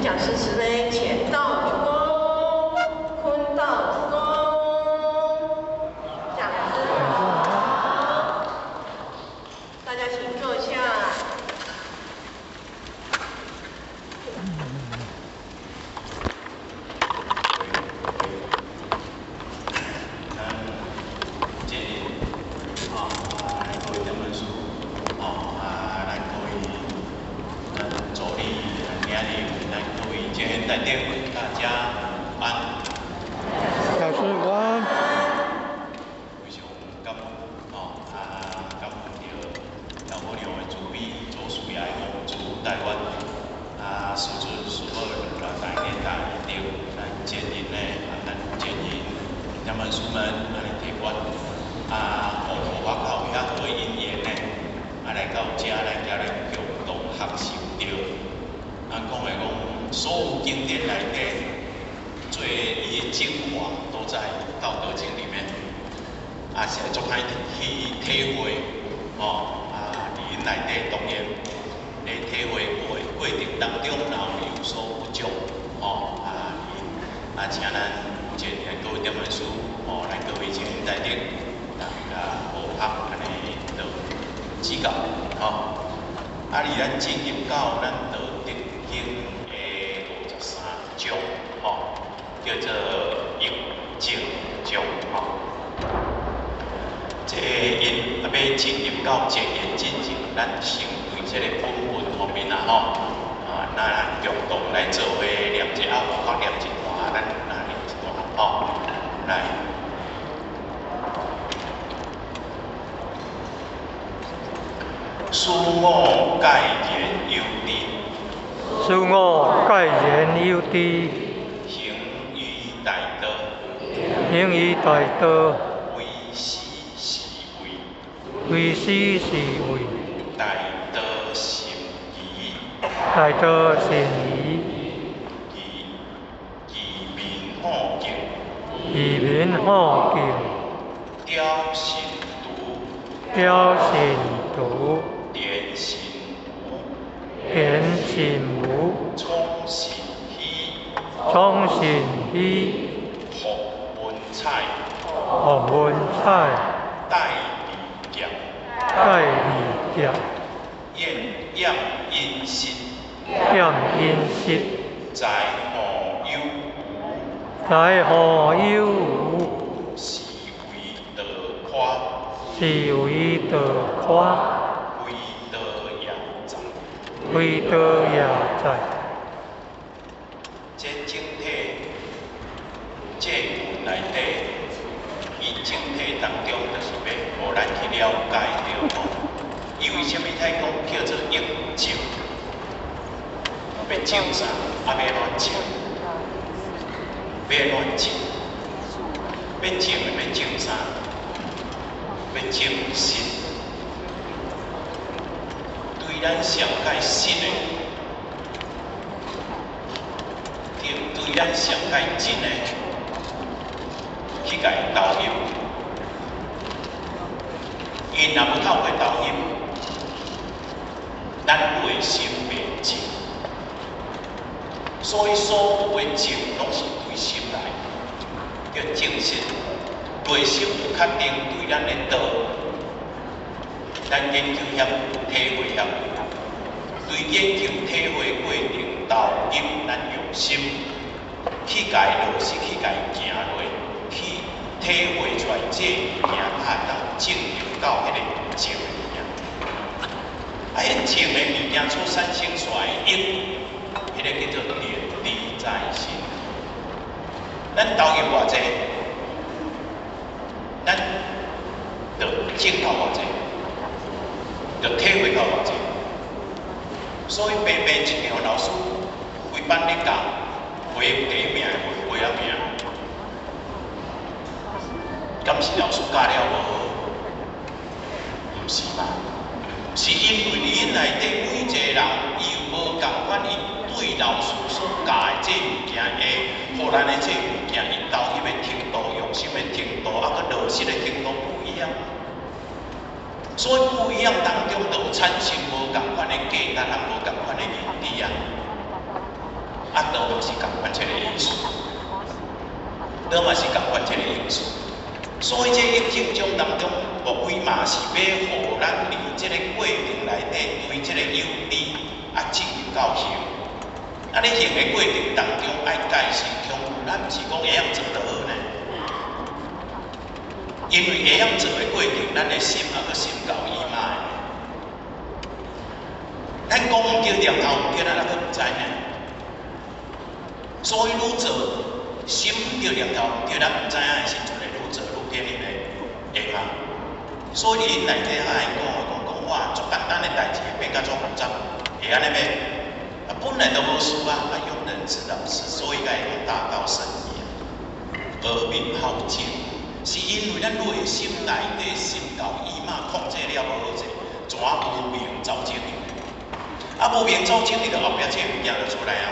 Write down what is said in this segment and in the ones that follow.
讲诗词呢，乾道主公，坤道主公，讲诗好，大家请坐下。大家安。老师午安。非常感恩感恩着老母娘的慈悲，做事也护持台湾师尊师母大家大德，咱前人呢，咱前人咱们师们提拔互我靠遐好因缘呢，来到这来共同学习着，讲所有经典内底，最伊的精华都在《道德经》里面，是会足歹去体会因内底当然咧体会过程当中，然后有所不足，请咱前各位点文书，来各位前大德，学安尼的指教，而咱进入到咱道德经。章叫做易经章这因要进入到前言进前，咱先对这个本文方面那共同来做伙念一下，我念一段，咱念一段来。书我盖言有理。书我盖言有理，行于大德，行于大德，为师是为，为师是为，大德行义，大德行义，义民好敬，义民好敬，雕信徒，雕信徒，连心无，连心无，充信希，充信希，学文采，学文采，戴礼业，戴礼业，验因心，验因心，在何有无，在何有无，是为德夸，是为德夸，为德也在。为德也在。这整体，这文内底，伊整体当中就是要互咱去了解到，伊为什么太讲叫做应证？要证啥？要乱证，要乱证，要证的要证啥？要证心。对咱上界信的，对咱上界真的去甲伊投入，因若要透过投入，咱内心袂静，所以所有的静拢是对心来，叫静心。内心有确定对咱的道。咱研究协体会协对研究体会过程投入咱用心，去甲伊落实，去甲伊行落，去体会出来这物件当进入到迄个静的物件。迄静的物件所产生出来的因，迄个叫做念力在心。咱投入偌济，咱就进到偌济。就体会到偌济，所以白白一条老师规班咧教，会第一名会第二名，敢是老师教了无好？毋是嘛？是因为你内底每一个人，伊有无共款，伊对老师所教的这物件会，互咱的这物件，伊投入的程度、用心的程度，佮落实的程度不一样。所以不一样当中，就有产生无共款的价值，也无共款的原理啊。都嘛是共款这个因素，都嘛是共款这个因素。所以这疫情中当中，无非嘛是要互咱伫这个过程内底，对这个有利进入到行。啊，你行的过程当中，爱戒心恐惧，咱毋是讲会晓做得好呢。因为会晓做的过程，咱的心也阁心高意马的。咱讲毋对，念头毋对，咱也阁毋知呢。所以愈做心毋对，念头毋对，咱毋知影的时阵，会愈做愈变的会嘛。所以恁内底还会讲哇，足简单的代志，变甲足复杂，会安尼咩？啊，本来都无事啊，用人之道是，所以该用大道生也。而民好静，是因为咱内心内底心高意马控制了无好势，怎无明走精力？啊，无明走精力，就后壁这物件就出来啊。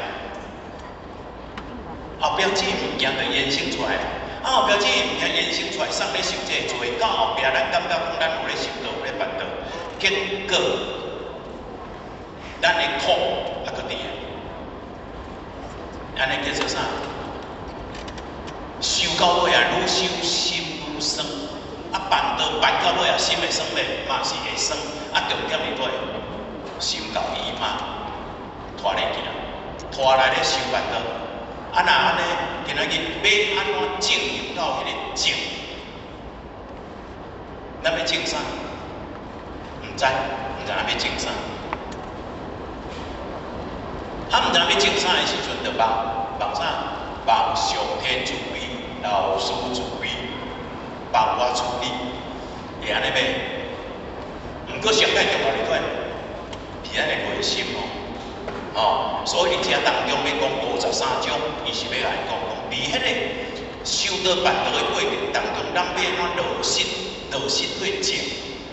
后壁这物件就衍生出来，啊，后壁这物件衍生出来，送咧受这罪，到后壁咱感觉讲咱有咧受道，有咧办道，结果咱的苦还佫伫啊，安尼叫做啥？受到尾啊，愈受心愈酸，啊，办道办到尾啊，心会酸咧，嘛是会酸，啊，重点伫对，心到意嘛，拖咧行，拖来咧受办道。啊，若安尼，今仔日要安怎进入到迄个静？咱要静啥？毋知影要静啥。啊，毋知影要静啥的时阵，就望啥？望上天慈悲，老师慈悲，帮我处理，会安尼袂？毋过上界重要伫对，是咱的内心哦。哦，所以伫遮当中要讲53种，伊是要来讲，伫迄个修道办道的过程当中，咱要安怎落实对静，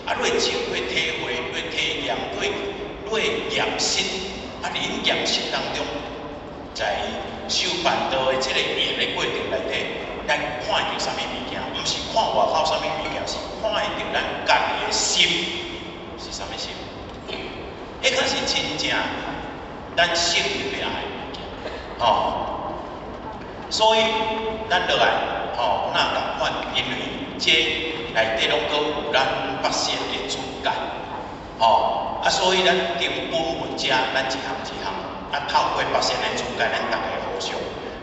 啊，对静对体会，对体验，对验实，啊，伫验实当中，在修办道的这个验的过程内底，咱看到啥物物件，毋是看外口啥物物件，是看到咱家己的心是啥物心，迄个是真正。咱性命要爱物件，吼，所以咱落来，吼，哪共款？因为这内底拢阁有咱百姓的主见，吼，啊，所以咱定本文者，咱一项一项，啊，透过百姓的主见，咱大家互相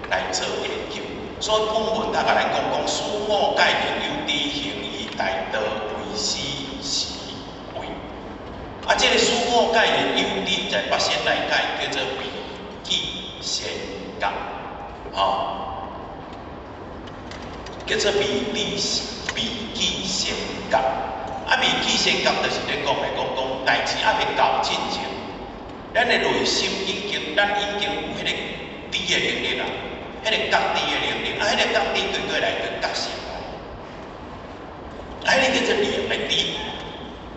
来做研究。所以本文他甲咱讲书墨概念有知行以大道为师是为。啊，这个书墨概念有理在百姓来解，叫做笔记先觉，吼，叫做笔记先觉。啊，笔记先觉就是咧讲代志还未到进前，咱的内心咱已经有迄个知的能力啦，迄个觉知的能力，啊，迄个觉知对来就觉醒来，啊，迄个叫做灵的知，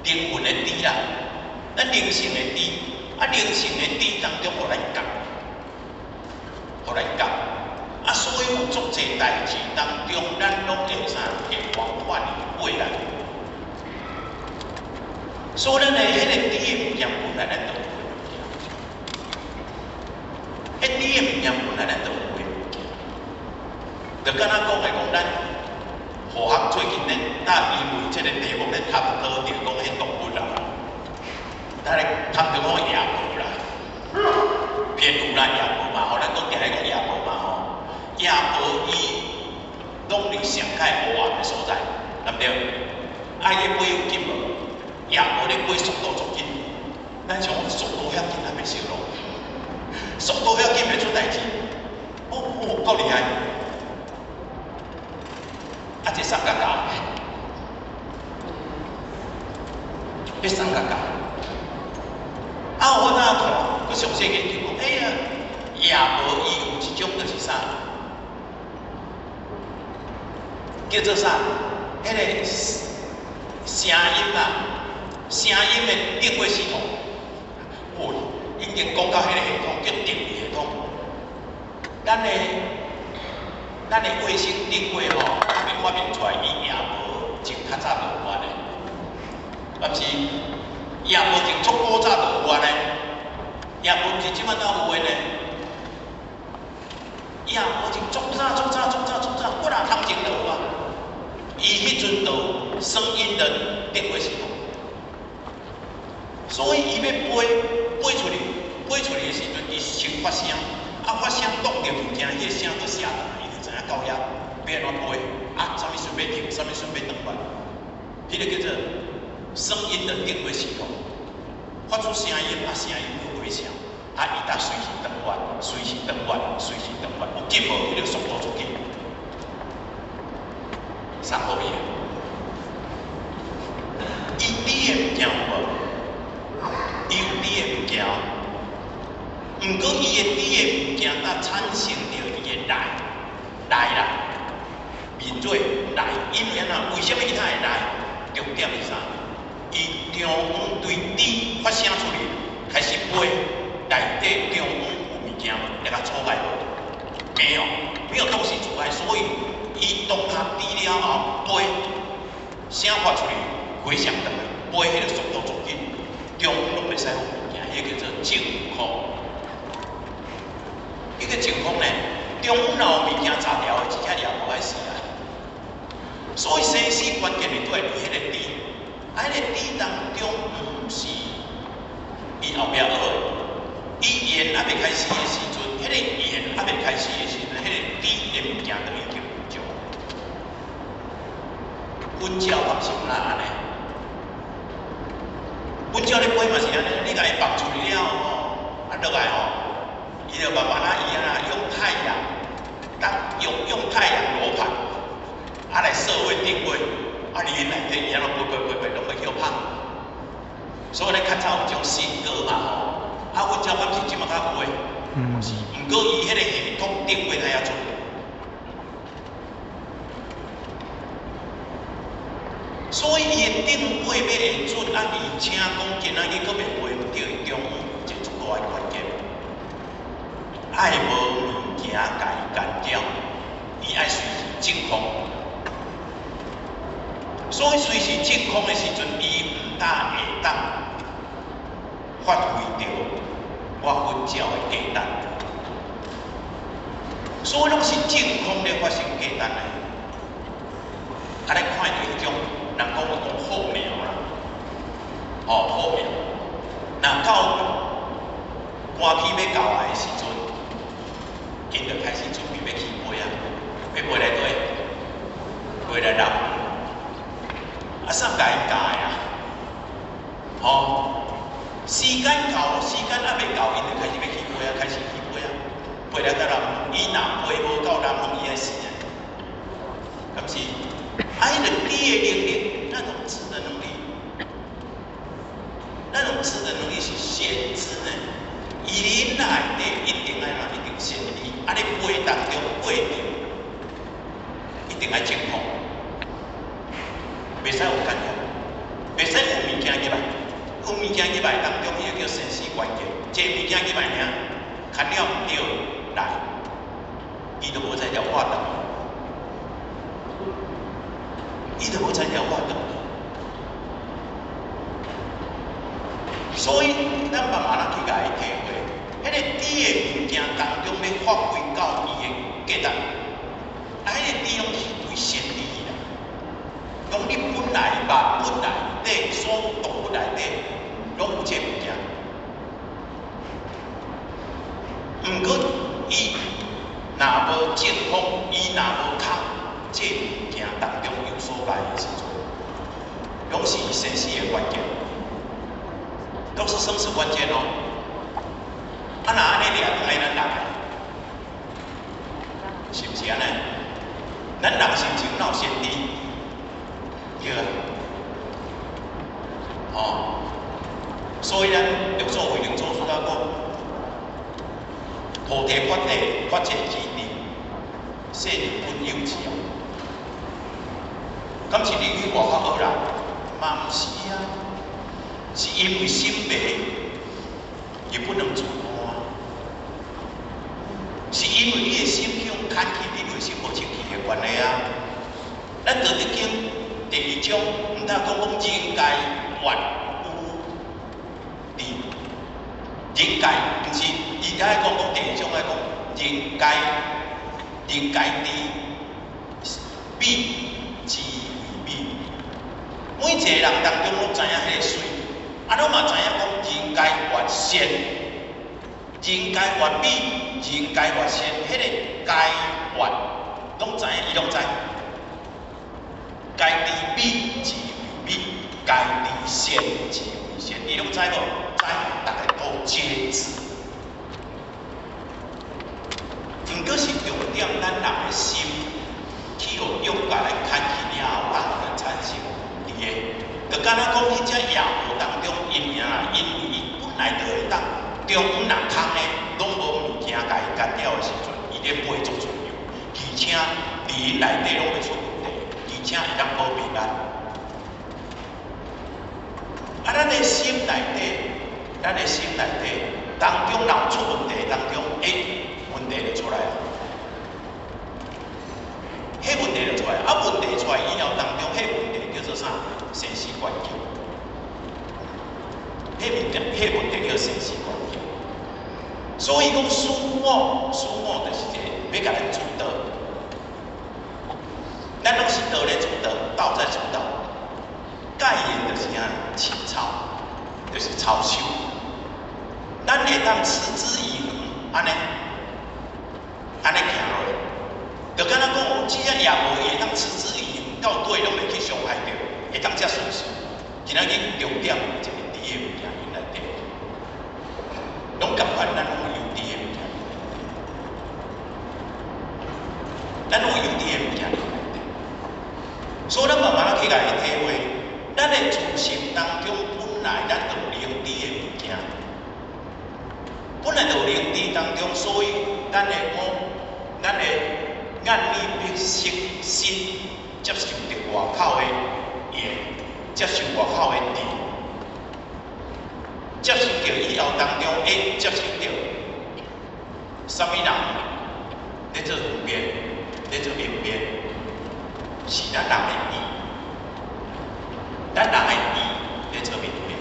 灵魂的知啦。咱灵性的知，啊，灵性的知当中，互咱觉，啊，所以有足侪代志当中，咱拢会啥，会往返未来。所以咱的迄个知的物件本来咱就有物件，迄知的物件本来咱就有物件。就敢若讲咱科学最近咧，因为这个题目咧探讨着讲迄动物啦。咱咧探讨讲野猫啦，偏有啦野猫嘛，吼，咱讲定咧讲野猫嘛吼，野猫伊拢伫上界黑暗的所在，对不对？啊，伊飞有紧无？野猫咧飞速度足紧，咱像速度遐紧还袂烧咯，速度遐紧袂出代志，够厉害！啊，这三角角，这三角角。啊，我哪看，佮详细研究讲，哎呀，野猫伊有一种就是啥，叫做啥？迄个声音啊，声音的定位系统，已经讲到迄个系统叫定位系统。咱的卫星定位吼，发明出来，伊野猫从较早就有啊咧，但是。野猫从足古早就有啊咧，野猫毋是即摆才有诶呢。呀，我是足早，我哪通前就有啊。伊迄阵就声音的定位系统，所以伊要飞出去的时阵，伊先发声，发声挡着物件，迄个声就下来，伊就知影到遐要安怎飞，啥物时要停，啥物时要转弯，迄个叫做声音的定位系统，发出声音，声音有回响，伊当随时转弯，随时转弯，有急无，伊就速度出去，送好伊。伊滴的物件有无？伊有滴的物件，毋过伊的滴的物件，才产生着伊的来啦，面嘴来，因为为什么伊它会来？重点是啥？伊中央对滴发声出去，开始飞，内底中央有物件来甲阻碍无？没有东西阻碍，所以伊当它滴了后飞，声发出去。回响转来，飞迄个速度足紧，中央拢袂使有物件，迄叫做净空。迄个净空呢，中央若有物件查掉的，真正也无碍事啊。所以生死关键是在于迄个滴，迄个滴当中毋是伊后壁学的，伊言还袂开始的时阵，迄个言还袂开始的时阵，迄个滴的物件就已经有种。分教方式哪安尼？阮照咧飞嘛是安尼，你甲伊放出去了吼，落来吼，伊就慢慢伊用太阳，用太阳罗盘，来设位定位，你内底伊拢飞，拢会叫芳。所以咧较早有种新歌嘛吼，阮照敢是即马较有诶，是，毋过伊迄个系统定位太遐准。所以伊的定位要会准，而且讲今仔日搁袂飞唔到伊中央，这最大的关键。爱无物件甲伊干扰，伊爱随时净空。所以随时净空的时阵，伊毋但会当发挥到我分教的价值。所以拢是净空咧发生价值的。咱看到迄种。人讲好苗啦，好苗。那到寒天要到来的时阵，因就开始准备要起飞啊，要飞来对，飞来南。啥甲伊教的啊？时间到，时间还未到，因就开始要起飞啊，开始起飞啊，飞来到南，伊若飞无到南方，伊会死啊，敢是？迄个滴的能力，那种知的能力，是先知呢。伊内底一定爱一定先知，你飞当中飞着，一定爱净空，袂使有干扰，袂使有物件入来，有物件入来当中，伊个叫生死关键。这物件入来尔，干了唔对来，伊就无再了活动。伊就无参加活动，所以咱慢慢去甲伊体会，迄个滴的物件当中要发挥到伊的价值，迄个滴拢是对先知啦。讲你本来底所有动物内底拢有这物件，毋过伊若无净空，伊若无空，这物件当中有所来的时阵，拢是生死的关键，都是生死关键哦。若安尼掠爱咱人，是毋是安尼？咱人心情闹先知，对啊。所以咱六祖慧能祖师讲，菩提发地发现之地，世人本有之啊。敢是你去外口学人？嘛毋是啊，是因为心白，也不能主观，是因为你的心向看起，你内心无清气的关系啊。咱道德经第2章，毋通讲人界万物理，人界毋是，伊爱讲第2章爱讲人界人家知美之为美，每一个人当中拢知影迄个水，拢嘛知影讲人皆越善，人皆越美，人皆越善，迄个皆越拢知影，伊拢知。该知美之为美，该知善之为善，伊拢知无？知，大家都皆知。毋过是重点，咱人的心去互勇敢来看起了后，才产生利益。就敢若讲迄只野鹅当中，因为伊本来就会当中午人空的，拢无物件甲伊干扰的时阵，伊咧飞足自由，而且伫因内底拢袂出问题，而且会当保平安。咱的心内底，当中若出问题当中，问题就出来了。迄问题就出来，问题出来以后当中，迄问题叫做啥？生死关系。迄问题叫生死关系。所以讲师母就是一个要甲咱主导，咱拢是道咧主导，道在主导。戒烟就是啊，清操，就是操守。咱会当持之以恒，安尼行落，就敢若讲，只只野无会当持之以恒，到底拢袂去伤害着，会当遮顺顺。今仔日重点一个伫个物件因内底，拢共款，咱拢有伫个物件，咱拢有伫个物件因内底，所以咱慢慢去甲伊体会，咱的自性当中本来咱就有灵知的物件。本来就有灵知当中，所以咱的眼耳鼻舌身接受着外口的言，接受外口的字，接受着以后当中会接受着什么人咧做分辨，咧做明辨，是咱人的意，咱人的意咧做明辨，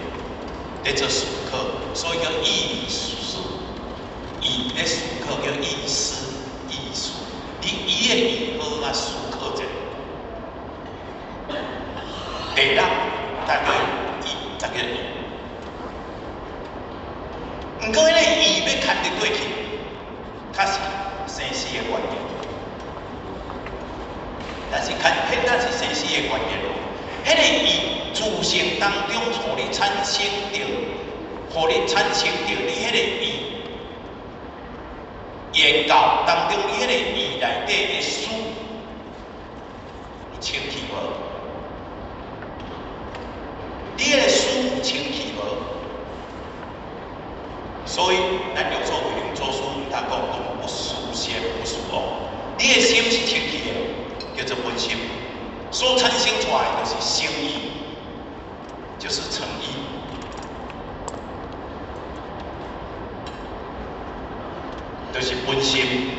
咧做思考，所以叫意思。意咧思考叫意思，意思，你伊的意好啊思考者，第一，大家意，大家意。毋过迄个意要看得过去，较是生死的关键。但是生死的关键咯。迄个意自性当中，互你产生着你迄个意。言教当中，你迄个意内底的思，有清气无？你迄个思有清气无？所以咱有所为人做事，他讲不属善不属恶。你的心是清气的，叫做本心，所产生出来就是心意，就是诚意。就是本心，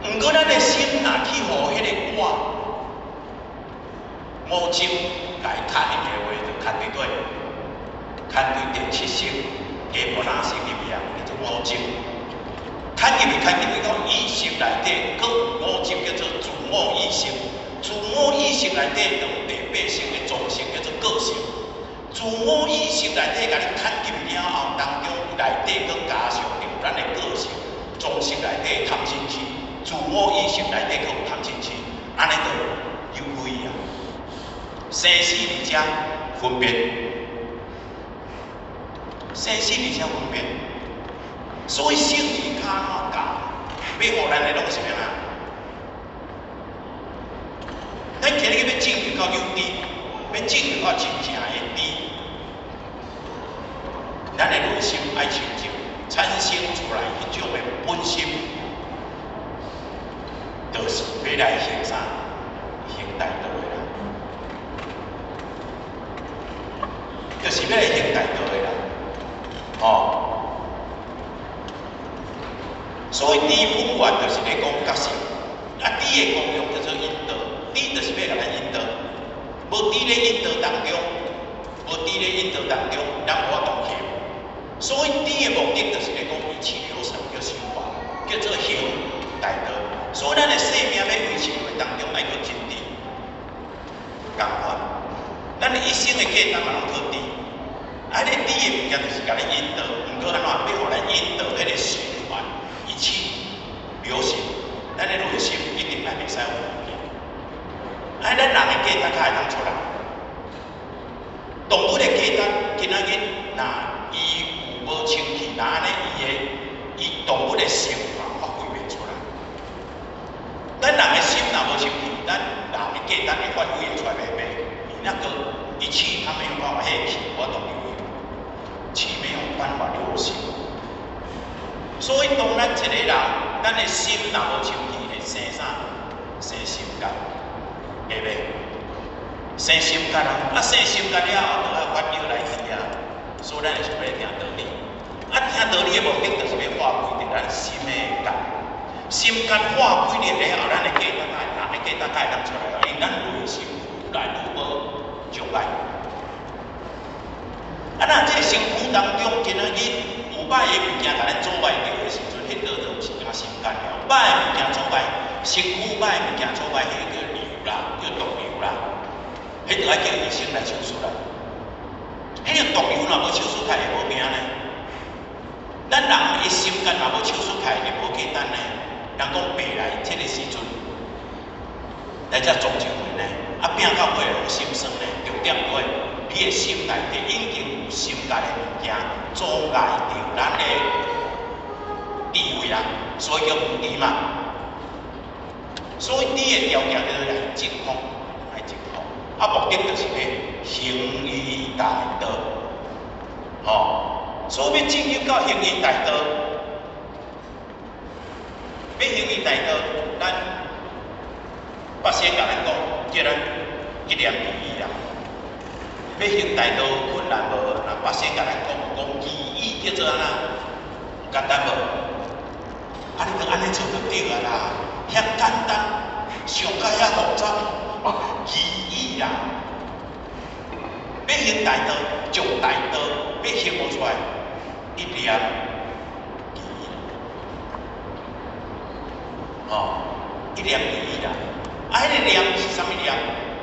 毋过咱的心若去互迄个我五种来看的话，就看对对，看对第七性，下无哪性入面叫做五种，看入去到意识内底，佫有五种叫做自我意识，自我意识内底有第八性的总性叫做个性。自我意识内底，甲你看入了后，当中内底佫加上着咱的个性，总性内底贪嗔痴，自我意识内底佫有贪嗔痴，安尼就有鬼啊！生死二者分别，生死二者分别，所以圣义骹哪教，要互咱的拢是啥啊？咱今日要证明到有知，要证明到真正的知。咱的内心爱清净，产生出来迄种的本心，就是要来行啥？行大道的啦，就是要来行大道的啦。所以知本源就是咧讲觉性，知的功用叫做引导，知就是要甲咱引导，无知咧引导当中，咱无法度去。所以知的目的就是咧讲一气呵成叫修法，叫叫做行大道。所以咱的生命要维持的当中，爱去真谛，共款。咱的一生的价值嘛，拢靠谛。啊，你谛的物件就是甲你引导，毋过安怎要互咱引导迄个循环一起流行，咱的内心一定爱袂使有误解。啊，咱人的价值才会当出来。动物的价值，今仔日若伊有无清气，那安尼伊动物的性嘛发挥袂出来。咱人的心若无清气，咱人的价值会发挥会出来袂？你那个一气，它没有办法迄气，我懂你。气没有办法流行，所以当咱一个人，咱的心若无清气，会生啥？生心结，会袂？生心结啊！生心结了后，就要烦恼来去啊。所以咱会想要听道理。啊，听道理的目的就是要化开咱心的结。心结化开了后，咱的价值人的价值才会当出来，因为咱内心愈来愈无障碍。啊，那这个身躯当中，今仔日有歹的物件，甲咱阻碍着的时阵，迄个就是惊心肝了。歹的物件阻碍，身躯歹的物件阻碍，迄个瘤啦，叫毒瘤啦，迄就要叫医生来手术啦。迄个毒瘤若无手术开会无命呢？咱人的心肝若无手术开，就无简单呢。人讲白来这个时阵，来遮总结会呢，啊拼到尾有心酸呢，重点在你的心内底已经有心结的物件阻碍着咱的智慧啦，所以叫无知嘛。所以知的条件叫做来净空，来净空。啊，目的就是要行于大道，所以要进入到行于大道，要行于大道，咱八仙甲咱讲，叫咱一念如意啦。要行大道困难无？若八仙甲咱讲义意叫做安怎？简单无？啊，你着安尼做就对啊啦，遐简单，上甲遐复杂，义意啦。要行大道，从大道要行无出来，一念义意啦，一念义意啦。啊，迄个念是啥物念？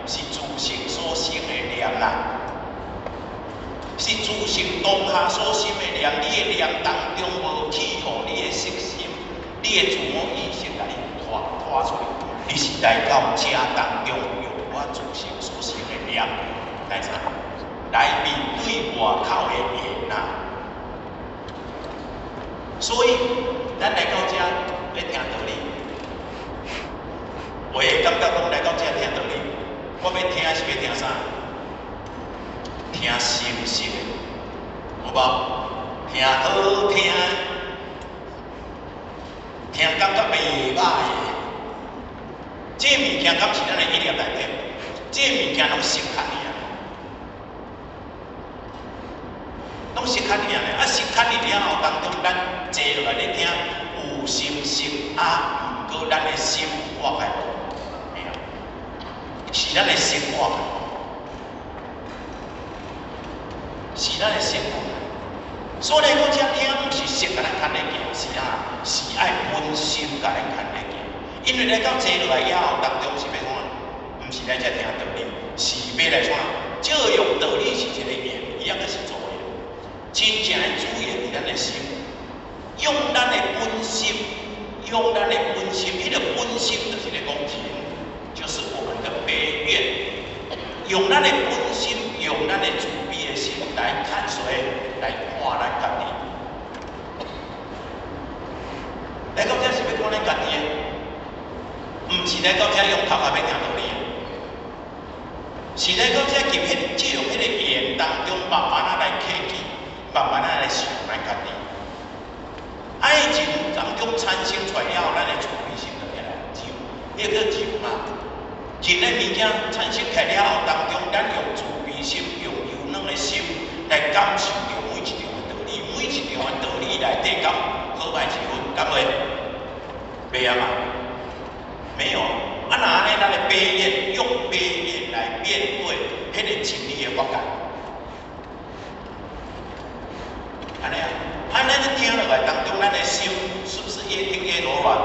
是自性所生的念啦。是自性当下所心的念，你的念当中无去互你的色心，你的自我意识来拖出来，你是来到遮当中用我自性所生的念来啥？来面对外口的缘啊！所以咱来到遮要听道理，我会感觉讲来到遮听道理，我要听是要听啥？听心声，有无？听好听，听感觉袂歹的。这物件敢是咱的意念内底？这物件拢实确尔，拢实确尔咧。啊，实确了后，当中咱坐落来咧听，有心实啊，毋过咱的心活开无？没有，是咱的心活。是咱的生活，所以来讲，遮听毋是说甲咱牵咧行，是啊，是爱本心甲咱牵咧行。因为来到坐落来以后，当中是要怎？毋是来遮听道理，是要来怎？借用道理是一个言，伊也是助言。真正的主言是咱的心，用咱的本心，用咱的本心，迄个本心就是咧讲情，就是我们的悲愿，用咱的本心，用咱的主。来看谁，来看咱家己。来到这是要看咱家己的，毋是来到这用头壳要听道理的，是来到这入借用迄个言当中，慢慢来客气，慢慢来想咱家己。爱情当中产生出来了后，咱的自卑心就起来，就迄个就嘛，人的物件产生起来了后，当中咱用自卑心，用柔软的心。来感受着每一条的道理，每一条的道理内底敢好歹一分，敢袂？袂啊嘛？没有啊！啊，那安尼咱的悲愿，用悲愿来面对迄个真理的发展，安尼啊！啊，咱听落来当中，咱的心是不是越听越柔软。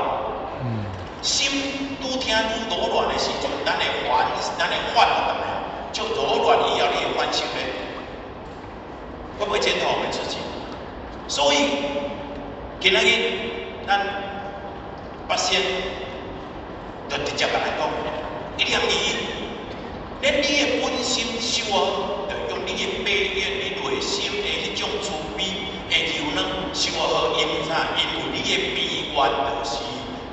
心愈听愈柔软的时阵，咱的反动了，就柔软以后，你的反心呢，会不会检讨我们自己？所以，今仔日咱八仙就直接甲咱讲，一念你，连你的本心修好，就用你的悲怨、你内心的迄种慈悲的柔软修好，因为啥？因为你的悲怨就是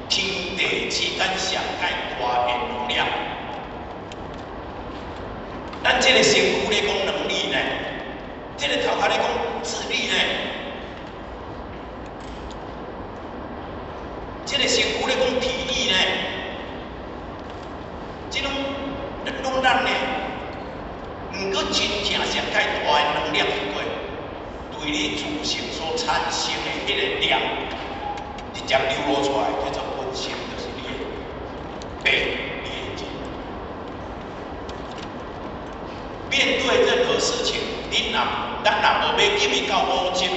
天地之间上界大的能量。咱这个身躯咧讲能力呢，这个头壳咧讲智力呢，这个身躯咧讲体力呢，这种咱呢，毋过真正上界大的能量是过，对你自身所产生的迄个量，直接流露出来，叫做本性，就是你的悲。面对任何事情，咱若无要紧伊到五级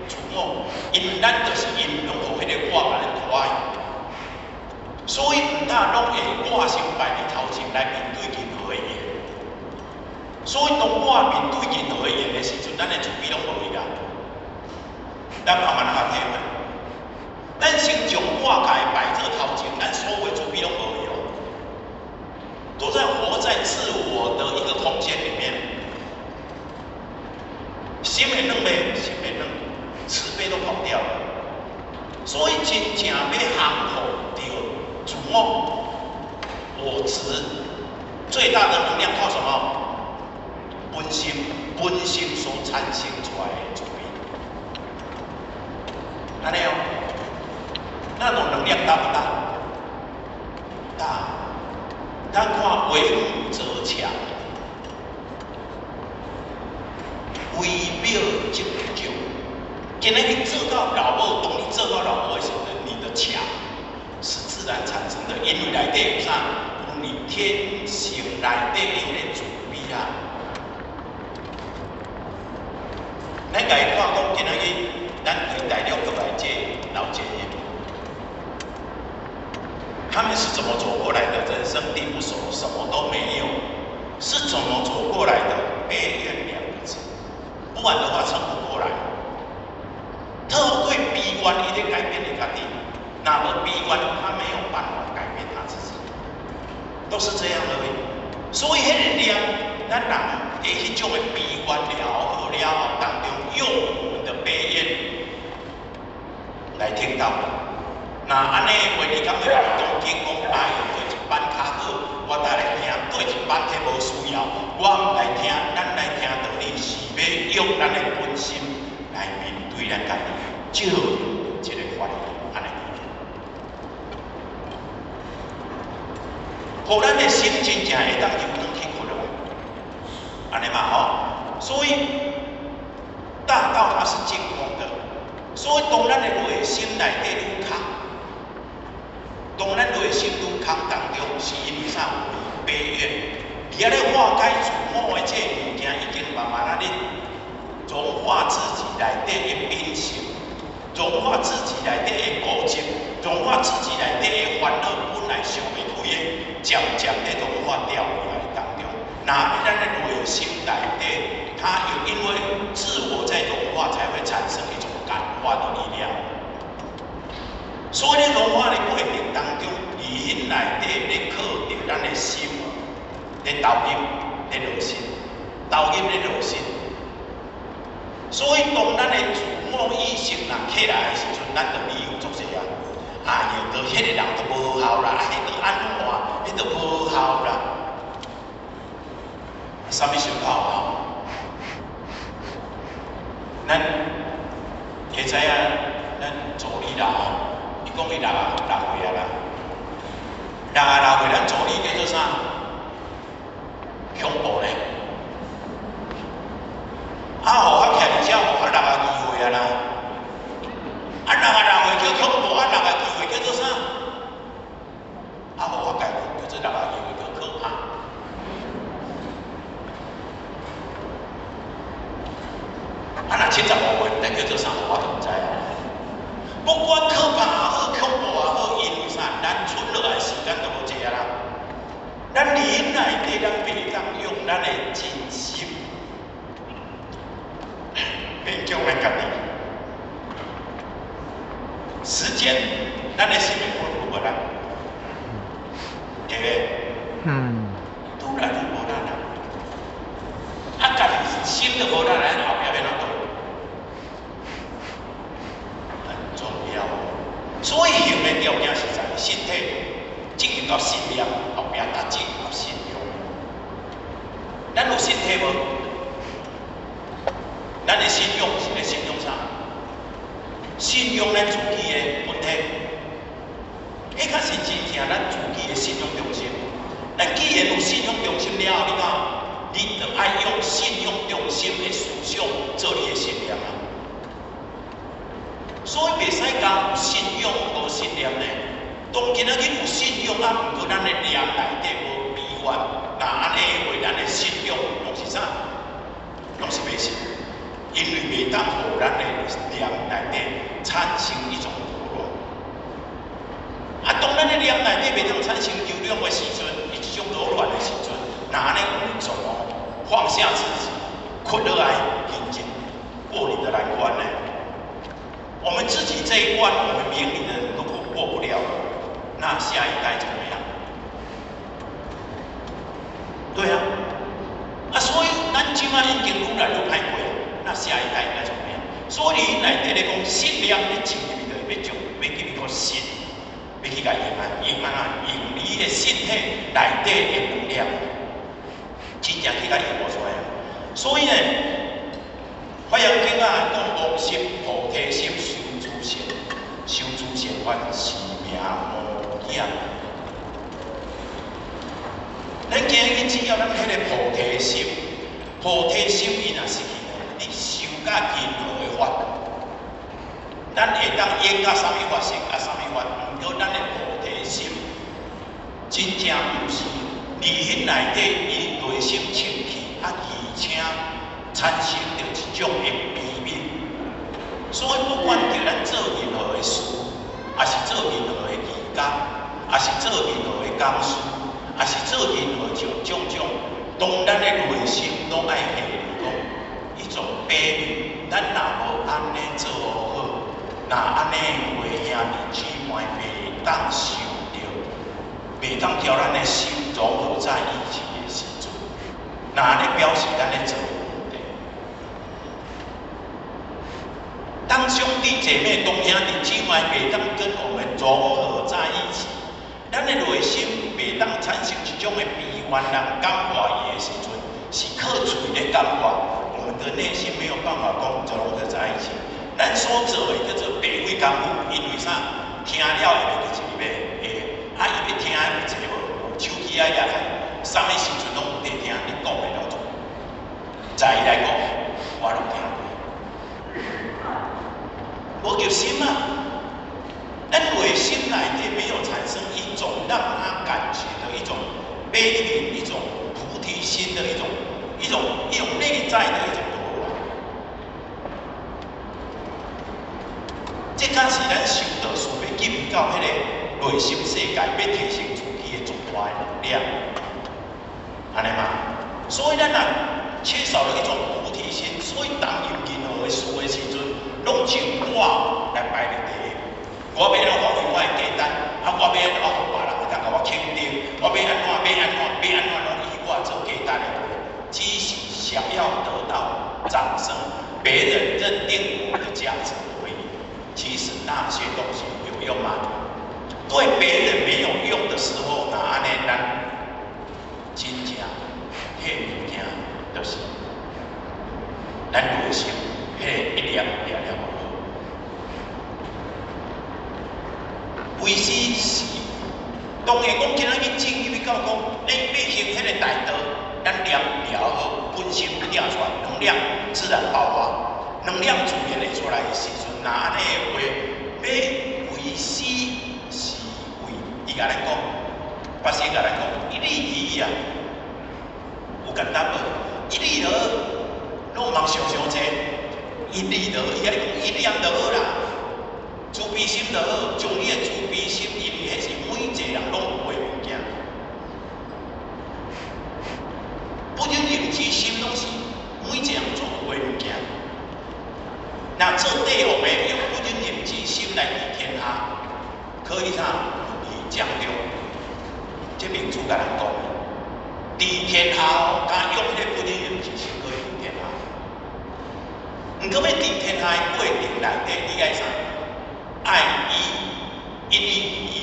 自我，因为咱就是因拢互迄个我甲咱拖去，所以毋但拢会我先摆伫头前来面对任何的嘢。所以当我面对任何的嘢的时阵，咱的自卑拢无去啦。咱慢慢来体会，咱先将我家摆在头前，咱所有的自卑拢无去哦。都在活在自我的一个空间里面，心会软咩？心会软，慈悲都跑掉了。所以真正要降服掉自我执，最大的能量靠什么？本心所产生出来的慈悲。安尼哦，那种能量大不大？大。咱看为武则强，为表则强。今日你做到老母，当你做到老母的时候，你的强是自然产生的，因为内底有啥？有你天性内底的迄个慈悲啊。咱家己看讲，今日咱对大陆过来这老姐姐。他们是怎么走过来的？人生地不熟，什么都没有，是怎么走过来的？悲怨两个字，不然的话撑不过来。特会悲观，一定改变你家己；哪么悲观，他没有办法改变他自己，都是这样而已。所以迄个量，咱人在迄种的悲观了后当中，用我们的悲怨来听到。那安尼话，你敢会讲经讲哎，对一班较好，我带来听；对一班迄无需要，我唔来听。咱来听道理是要用咱的本心来面对咱家己，就有这个法律安尼。互咱的心真正会当游转去过来，安尼嘛吼。所以大道它是净空的，所以当咱的内心内底愈空。当咱内心愈空当中，是因为啥？有悲怨，而且咧化解自我的这物件，已经慢慢咧融化自己内底的秉性，融化自己内底的固执，融化自己内底的烦恼，本来上袂开的，渐渐咧融化掉来当中。那咱的内心内底，它有因为自我在融化，才会产生一种感化的力量。所以咧融化的过程当中，因内底咧靠着咱的心，咧投入咧落实，投入咧落实。所以当咱的自我意识若起来的时阵，咱就理由作些啊，哎呀，都迄个人都无效啦，迄个安怎，迄个无效啦，啥物想到啊？咱会知影，咱助理啦吼。讲伊六岁啊啦，6岁咱助理叫做啥？恐怖咧！啊，互较徛只，互较62岁啊啦，啊62岁叫恐怖，啊62岁叫做啥？啊，互较家叫做62岁叫可怕。啊，若75岁，咱叫做啥？我都唔知。不管可怕。家己。时间，咱的生命过有无力，对不对？愈来愈无力啦。啊，家己心都无力，咱后壁要怎做？很重要。所以行的条件是在身体进入到信念，后壁才进入到信用。咱有身体无？咱的信用是咧信用啥？信用咱自己的本体。迄较是真正咱自己的信用中心。咱既然有信用中心了后，你就爱用信用中心的思想做你的信念啊。所以袂使讲有信用无信念呢。当今仔日有信用啊，毋过咱的念内底无悲观，那安尼话，咱的信用拢是啥？拢是袂信，因为袂当互咱的念内底产生一种柔软。啊，当咱的念内底袂当产生柔软的时阵，伊一种柔软的时阵，那安尼我们怎么放下自己，困落来平静过你的难关呢？我们自己这一关，我们明理的人都过不了，那下一代怎么样？对啊，啊，所以咱即摆已经愈来愈歹过，那下一代应该怎么样？所以内底咧讲，信念咧进入去要叫你个信，要去甲用啊，用你的身体内底的能量，真正去甲用无出来。所以呢，法阳经啊讲妄心、菩提心、修诸善，修诸善法是名无厌。咱今日只要咱迄个菩提心，菩提心伊若失去呢，你修甲任何的法，咱会当演甲啥物法成甲啥物法，毋过咱的菩提心，真正毋是内心内底伊内心清气，而且产生着一种的悲悯。所以不管叫咱做任何的事，还是做任何的义工，还是做任何的工事，还是做任何种种，当咱的内心拢爱下入讲一种悲悯。咱若无安尼做好，若安尼话兄弟姊妹袂当受着，袂当叫咱的心融合在一起的时阵，那安尼表示咱咧做问题。当兄弟姐妹、同兄弟姊妹袂当跟我们融合在一起，咱的内心袂当产生一种的悲观，人感化伊的时阵，是靠嘴咧感化，我们的内心没有办法讲融合在一起。咱所做的叫做白费功夫，因为啥？听了会袂记一个啊，伊要听的袂济无，手机啊也来，啥物时阵拢有在听，你讲的拢做。在伊来讲，我拢听过。无叫心啊，咱内心内底没有产生一种让他感觉的一种悲悯、一种菩提心的一种内在的一种柔软。这才是咱修道士要进入到迄个内心世界，要提升自己的最大的能量，安尼嘛？所以咱啊缺少了一种菩提心，所以当有任何的事的时阵，拢从我来摆伫第一。我要怎发挥我的价值，啊，我要怎互别人会当甲我肯定，我要安怎，拢以我做价值的话，只是想要得到掌声，别人认定我的价值而已。其实那些东西有用吗？对别人没有用的时候，那安尼咱真正迄个物件就是咱内心迄个一念无好。为师是，当然讲今仔日正入去到讲，你要行迄个大道，咱念了好，本心不掉出来，能量自然爆发，能量自然会出来的时阵，那安尼的话，要为师是为，伊甲咱讲，法师甲咱讲，一粒一啊，有简单无？一粒落，拢茫想济，一粒落，伊甲你讲一粒就好啦。慈悲心就好，将你的慈悲心，因为迄是每一个人拢有的物件。不仅认知心拢是每一个人做有的物件。那做帝王的用不忍忍之心来治天下，可以啥？以将中，这民主甲人讲的，治天下哦，敢用迄个不忍忍之心可以治天下。毋过要治天下的过程内底，你爱啥？爱一理二义。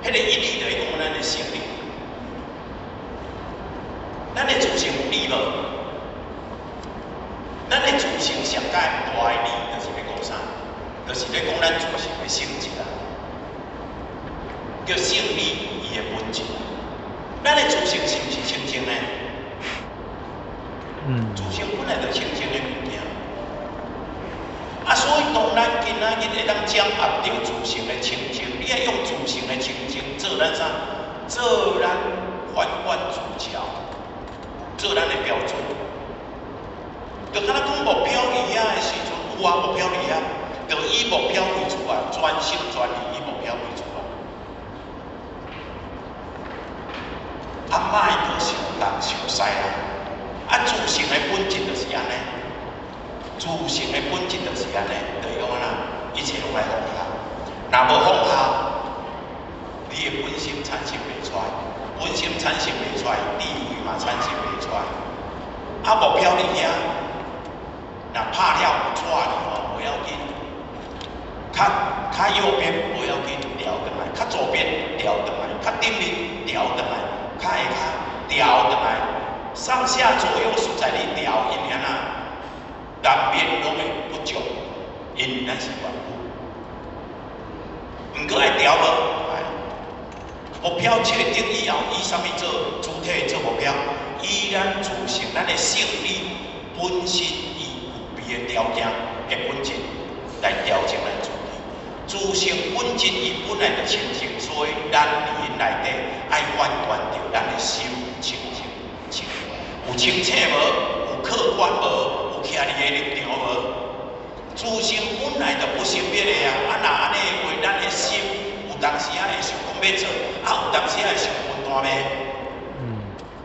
迄个一理就是讲咱的生理，咱的自性有理无？咱的自性上界大的理，就是要讲啥？就是要讲咱自性的性质啊，叫性理伊的本质。咱的自性是毋是清净呢？自性本来就清净的物件。啊，所以当咱今仔日会当掌握着自性的清净，你要用自性的清净做咱啥？做咱反观自照，做咱的标准。就敢若讲目标离遐的时阵，有啊目标离遐，就以目标为主啊，专心专意以目标为主啊。啊，莫个想东想西啊！啊，自性的本质就是安尼。自性的本质就是安尼，就是讲啊，一切拢来放下。若无放下，你的本心产生袂出来，本心产生袂出来，智慧嘛产生袂出来。啊，目标伫遐，若拍了有错哩吼，无要紧。较右边无要紧，调转来；较左边调转来；较顶面调转来；较下骹调转来。上下左右所在你调，因安那。难免拢会不足，因为咱是缘故。毋过爱调无？爱。目标确定以后，以啥物做主体做目标？以咱自性、咱的性理本身伊具备的条件的本质来调整咱自己。自性本质伊本来就清净，所以咱伫因内底爱反观着咱的心清净，有清澈无？有客观无？徛伫个立场无，自性本来就不生灭的啊！啊，若安尼的话，咱的心有当时啊会想讲要做，啊有当时啊会想分担咩？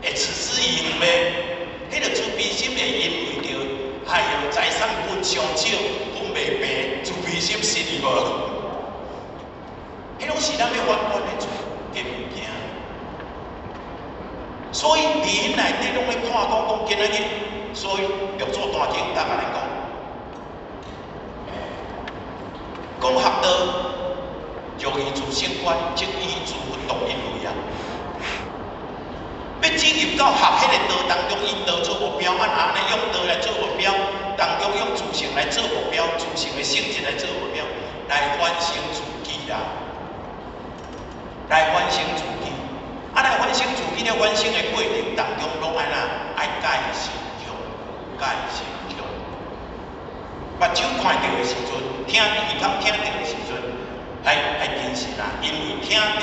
会持之以恒咩？迄个自卑心会因为着，哎哟，财产分上少，分袂平，自卑心失去无？迄拢是咱要反观的物件。所以伫因内底拢咧看讲今仔日。所以，要做大经，甲咱讲，讲学道，就以自性观，即以自运动因为啊。要进入到学迄个道当中，以道做目标，安尼用道来做目标，当中用自性来做目标，自性的性质来做目标，来反省自己啦，来反省自己。啊，来反省自己了，反省的过程当中，拢爱哪？爱改善。改心强，目睭看到的时阵，听耳孔听到的时阵，爱谨慎啦，因为听到、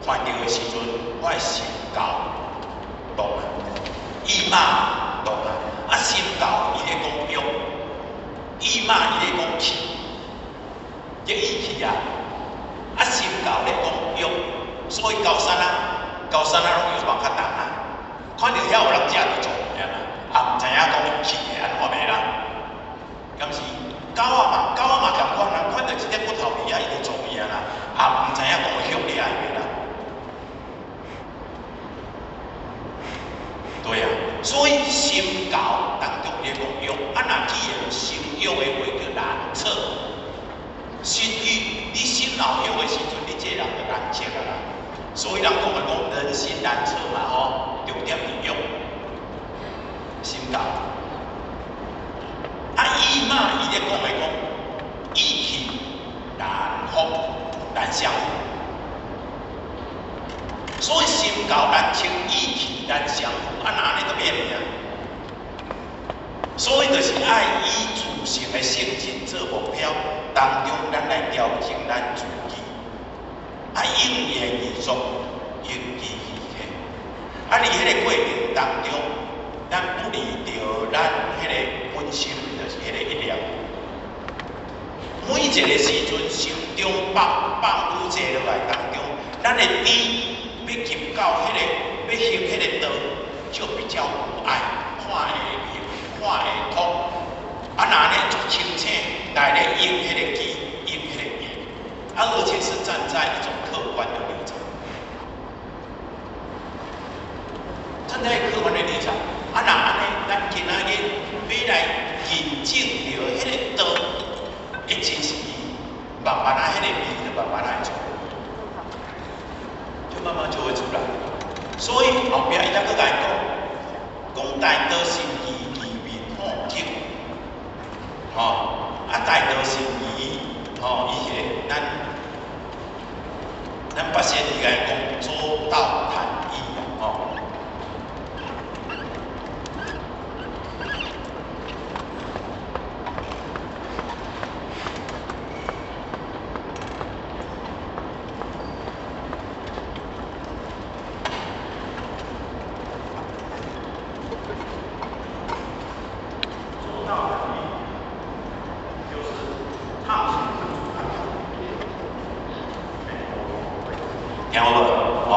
看到的时阵，我的心教动啊，意嘛动啊，啊心教伊咧讲欲，意嘛伊咧讲气，即意气啊，啊心教咧讲欲，所以高山啊拢有办较重啊，看到遐有人食就做。也毋知影讲气会安怎袂啦，敢是狗仔嘛共款啦，看到一块骨头皮啊，伊就做伊啊啦，也毋知影讲会向你爱袂啦。对啊，所以心教当中咧讲欲，啊若既然心欲的话叫难测，心欲你心老欲的时阵，你这人就难测啊啦。所以人讲人心难测嘛吼，重点是欲。心教，啊意嘛，伊咧讲的讲，意气难服，难相服。所以心教难清，意气难相服，啊哪呢个变啊？所以就是爱以自性的性质做目标，当中咱来调整咱自己，啊应言而作，应机而起，啊伫迄个过程当中。咱不离着咱迄个本心，就是迄个一念。每一个时阵，心中放愈济落来当中，咱的知要入到迄个，要行迄个道，就比较有爱，看会明，看会通。啊，那呢就清醒来咧用迄个机，用迄个言，啊，而且是站在一种客观的立场，站在客观的立场，啊，那安尼，咱今仔日要来认证着迄个道，会真实，慢慢啊，迄个味就慢慢来做，就慢慢就会出来。所以后壁伊才佫甲伊讲大道是义，义面好听。哦，啊，大道是义，哦，伊个咱八仙伊甲伊讲周道坦义啊，哦。听好无？哦，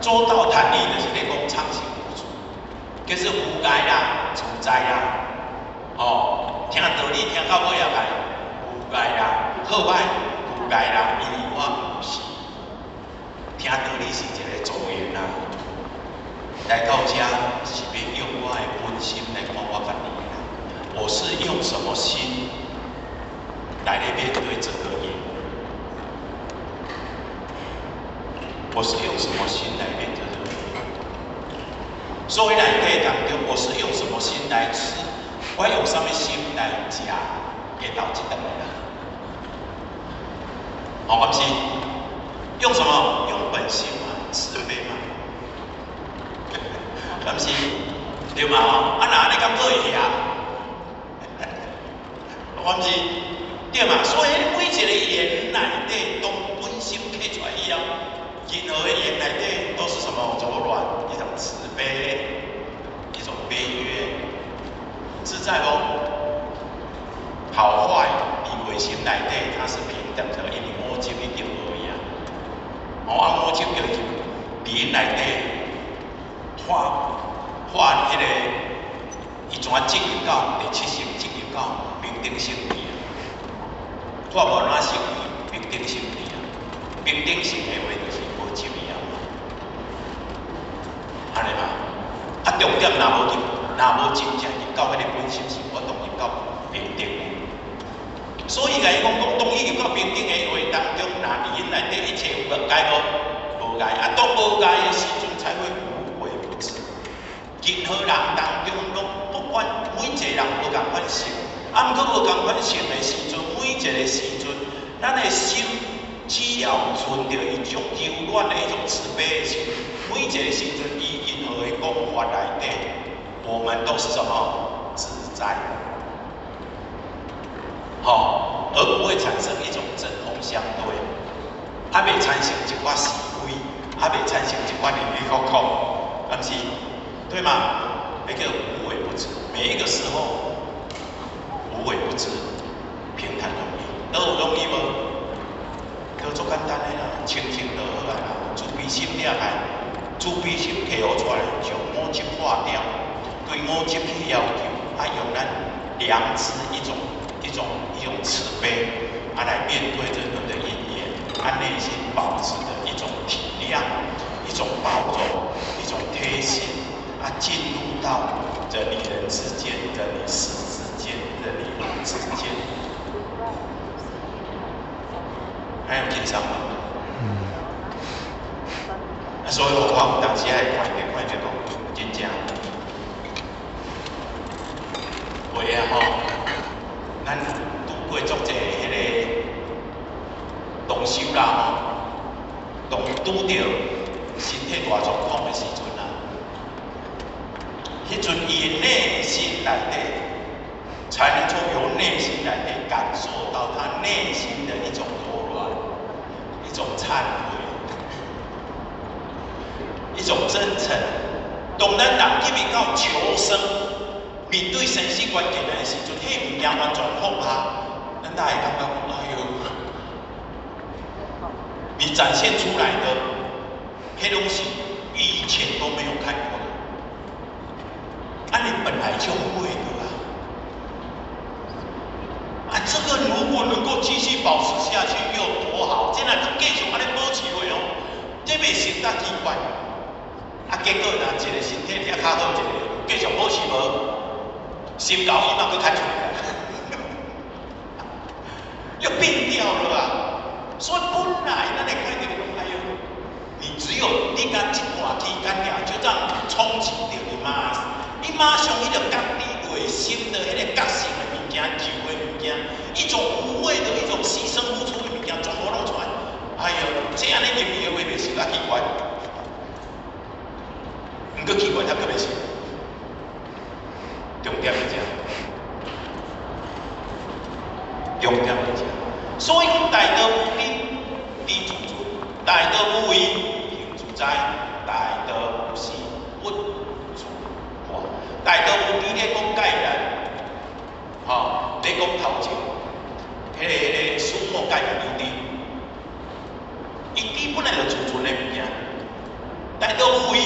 周道坦义就是咧讲畅行无阻，就是无碍啦、自在啦，哦，听道理听到尾也来无碍啦，好歹无碍啦，因为我毋是听道理是一个造业啦，来到遮是要用我的本心来看我家己啦，我是用什么心来面对这个业？我是用什么心来面对这个？所以内底当中，我是用什么心来吃？我用什么心来食？会到这顿啦。好，我们是用什么？用本心嘛，慈悲嘛。我们是对嘛？啊，哪你敢做会晓？我们是对嘛？所以每一个言内底都本心刻出来以后。任何的言内底都是什么柔软，一种慈悲，一种悲悦，自在不？好坏，你内心内底它是平等的，因为摸金一定而已啊。啊摸金就是你内底画迄个，伊怎进入到第七性进入到平等性里啊？画无哪性里平等性里啊？平等性的话就是。就伊啊，安尼嘛，啊重点若无真正入到迄个本心是，我当入到平等的。所以甲伊讲，当伊入到平等的话当中，若伫因内底一切有解无解，啊当无解的时阵才会无微不至。任何人当中拢不管每一个人无共款性，啊毋过无共款性的时阵，每一个时阵，咱的心。只要存着一种柔软的一种慈悲的心，每一个时阵以任何的讲法内底，我们都是什么自在，好，而不会产生一种针锋相对，还未产生一寡是非，还未产生一寡利利口口，但是对吗？那个无微不至，每一个时候无微不至，平坦容易，都有容易无？都足简单的啦，清净就好啊啦，慈悲心了来，慈悲心摕好出来，将五执化掉，对五执的要求，啊用咱良知一种慈悲，啊来面对人们的因缘，啊内心保持的一种体谅，一种包容，一种贴心，啊进入到人与人之间、人与事之间、人与物之间。还有紧张吗？所以我有当时爱看一个真正，话啊吼，咱拄过足侪迄个动手啦吼，拄着身体大状况的时阵啊，迄阵伊内心内底，才能从由内心内底感受到他内心的一种柔软。一种忏悔，一种真诚。当咱人入去到求生，面对生死关键的时阵，迄物件完全放下，咱大会感觉哎呦，你展现出来的迄东西以前都没有看过的，啊，你本来就会的啦。啊，这个如果能够继续保持下去，有多好！这若继续安尼保持话哦，这袂成得奇怪。啊，结果呢，一个身体也较好，一个继续保持无，心高伊嘛佫较出来，又变掉了啊！所以本来咱会看到讲，哎呦，你只有你甲一段期间俩，就这样冲击着你妈，你马上迄个家己内心的迄个觉醒的物件、旧的物件，一种无谓的一种牺牲付出的物件，全部拢出来。哎呦，这安尼入去的话，袂是较奇怪。毋过奇怪，他个袂是。重点是这，重点是这。所以讲，大道无边，知自尊；大道无为，行自在；大道无事，不自化。大道无边咧讲概然，吼，咧讲头前，迄个书末概然有理，伊知本来就自尊的物件。大道无为，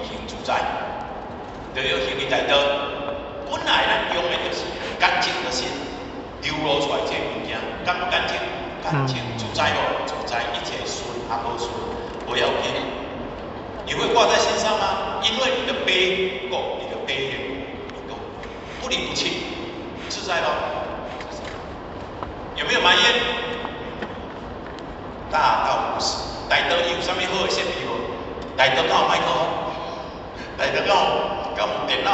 行自在，就要行伫大道。本来咱用的就是干净的心。流露出来这物件，干不干净？干净，自在无？自在，一切顺也无顺，不要紧。你会挂在心上吗？因为你的悲够，你的悲也够，不离不弃，自在咯。有没有埋怨？大道无事，大道有啥物好的设备无？大道敢有麦克风？大道敢有电脑？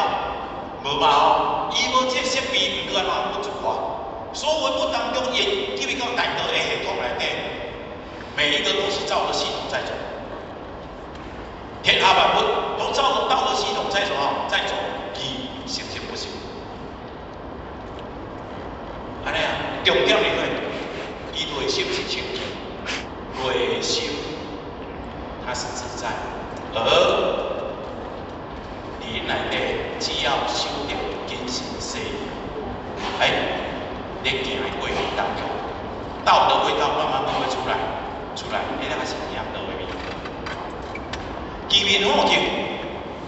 无嘛哦，伊无这设备，毋过安怎不自化？所以文物当中也基本上大道的系统内底，每一个都是照着系统在走，天下万物都照着道德系统在走在走，其行行不行。安尼啊，重点是咩？伊内心是清净，内心它是自在，而你内底只要修掉精神世，你行的过程当中，道的味道慢慢会出来，你那个是听道的味道。奇面好景，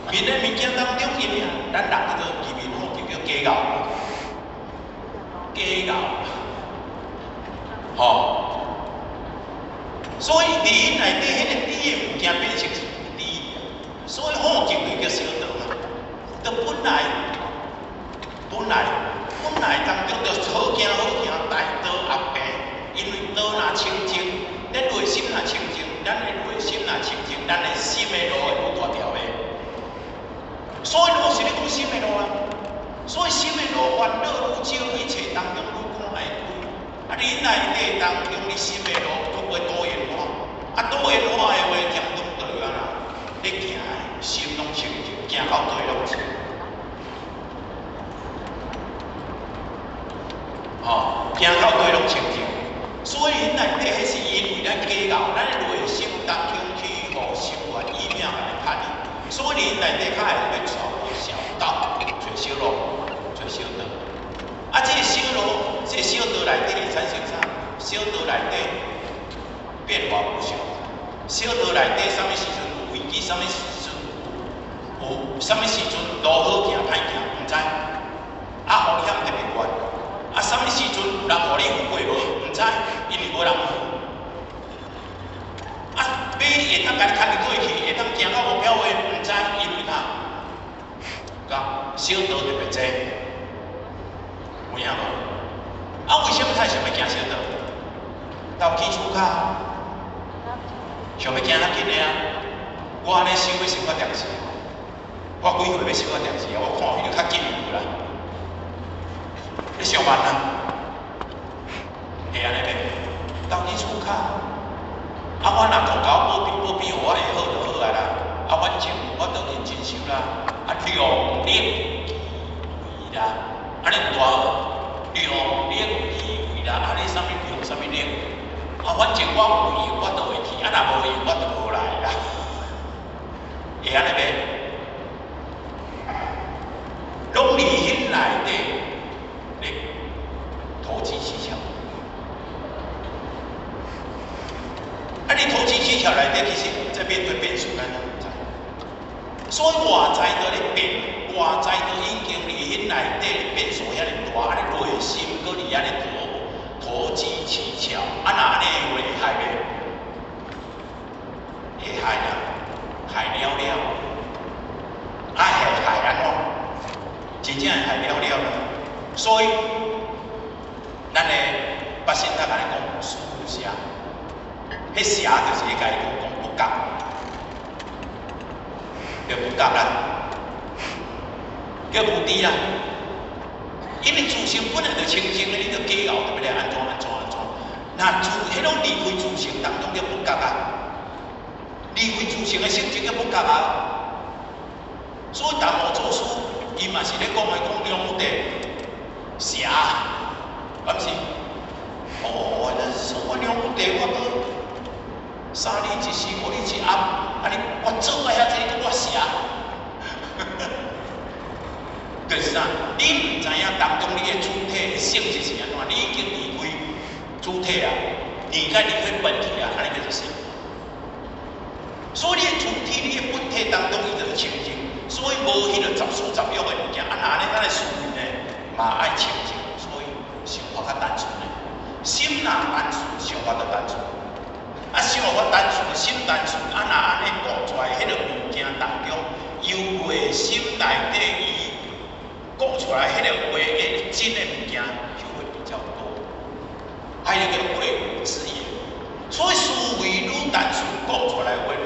面的物件当中，因为咱人迄个奇面好景叫假咬，吼。所以你内底迄个低的物件变成是低，所以好景就叫小道嘛。就本来当中就好行，大道阿平，因为道若清净，咱内心若清净，咱的内心若清净，咱的心的路会有大条的。所以路是咧讲心的路啊，所以心的路烦恼愈少，一切当中愈看会开。啊，你内底当中你心的路都会多元化，啊多元化的话，渐拢对啊啦，你行的心拢清净，行到对拢清。行到对拢清净，所以内底迄是因为咱假咬，咱的内心当中去互生活意命来叛逆，所以你内底较会要找小道，找小路，找小道。啊，这个小路，这个小道内底会产生啥？小道内底变化无常，小道内底什么时阵有危机，什么时阵有，什么时阵路好行歹行，唔知。啊，风险特别悬。啊，什么时阵有人互你有过无？唔知，因为无人有。啊，马会当甲你牵入过去，会当行到目标位，唔知，因为哪？讲小道特别济，有影无？啊，为什么太想要行小道？投基础卡，想要行较紧的啊！我安尼想要想到电视，我几岁要想到电视啊？我看伊就较紧有啦。你上班啊？会安尼袂？投基础卡，啊，我若讲甲我保庇互我会好就好啊啦。啊，反正我都认真修啦。啊，量力而为啦，安尼有大学量力而为啦。啊，你啥物量啥物力？啊，反正我有闲我就会去，啊，若无闲我就无来啦。会安尼袂？拢伫迄内底。投机取巧，啊！你投机取巧内底，其实在面对变数，咱都唔知。所以外在的咧变，外在的已经伫迄内底变数遐尼大，啊！你内心搁伫遐尼大，蹊跷，啊那安尼会害袂？会害啦，害了了，啊害安怎？真正害了了啦。所以，咱的百姓他甲你讲属蛇，迄蛇就是会甲你讲不甲，就不甲啦，叫无知啦。因为自性本来就清净的，你着计较特别来安怎。那自迄种离开自性当中就不觉啊，离开自性的性情就不觉啊。所以达摩祖师伊嘛是咧讲两地蛇，敢是？哦，那我两地我搁三日一时，五日一暗，啊你我做啊遐济，我蛇。就是啥？你唔知影当中你的主体的性质是安怎？你已经离开主体啊，离开本体啊，安尼叫做性。所以你的主体、你的本体当中，伊就是清净。所以无迄个杂事杂欲的物件，啊那安尼咱的思维呢，嘛爱清净。所以想法较单纯的，心若单纯，想法就单纯。啊，想法单纯，心单纯，啊那安尼讲出来迄个物件当中，由内心内底伊。讲出来，迄个话的真的物件就会比较多，还有一个贵无之言。所以思维愈单纯，讲出来话贵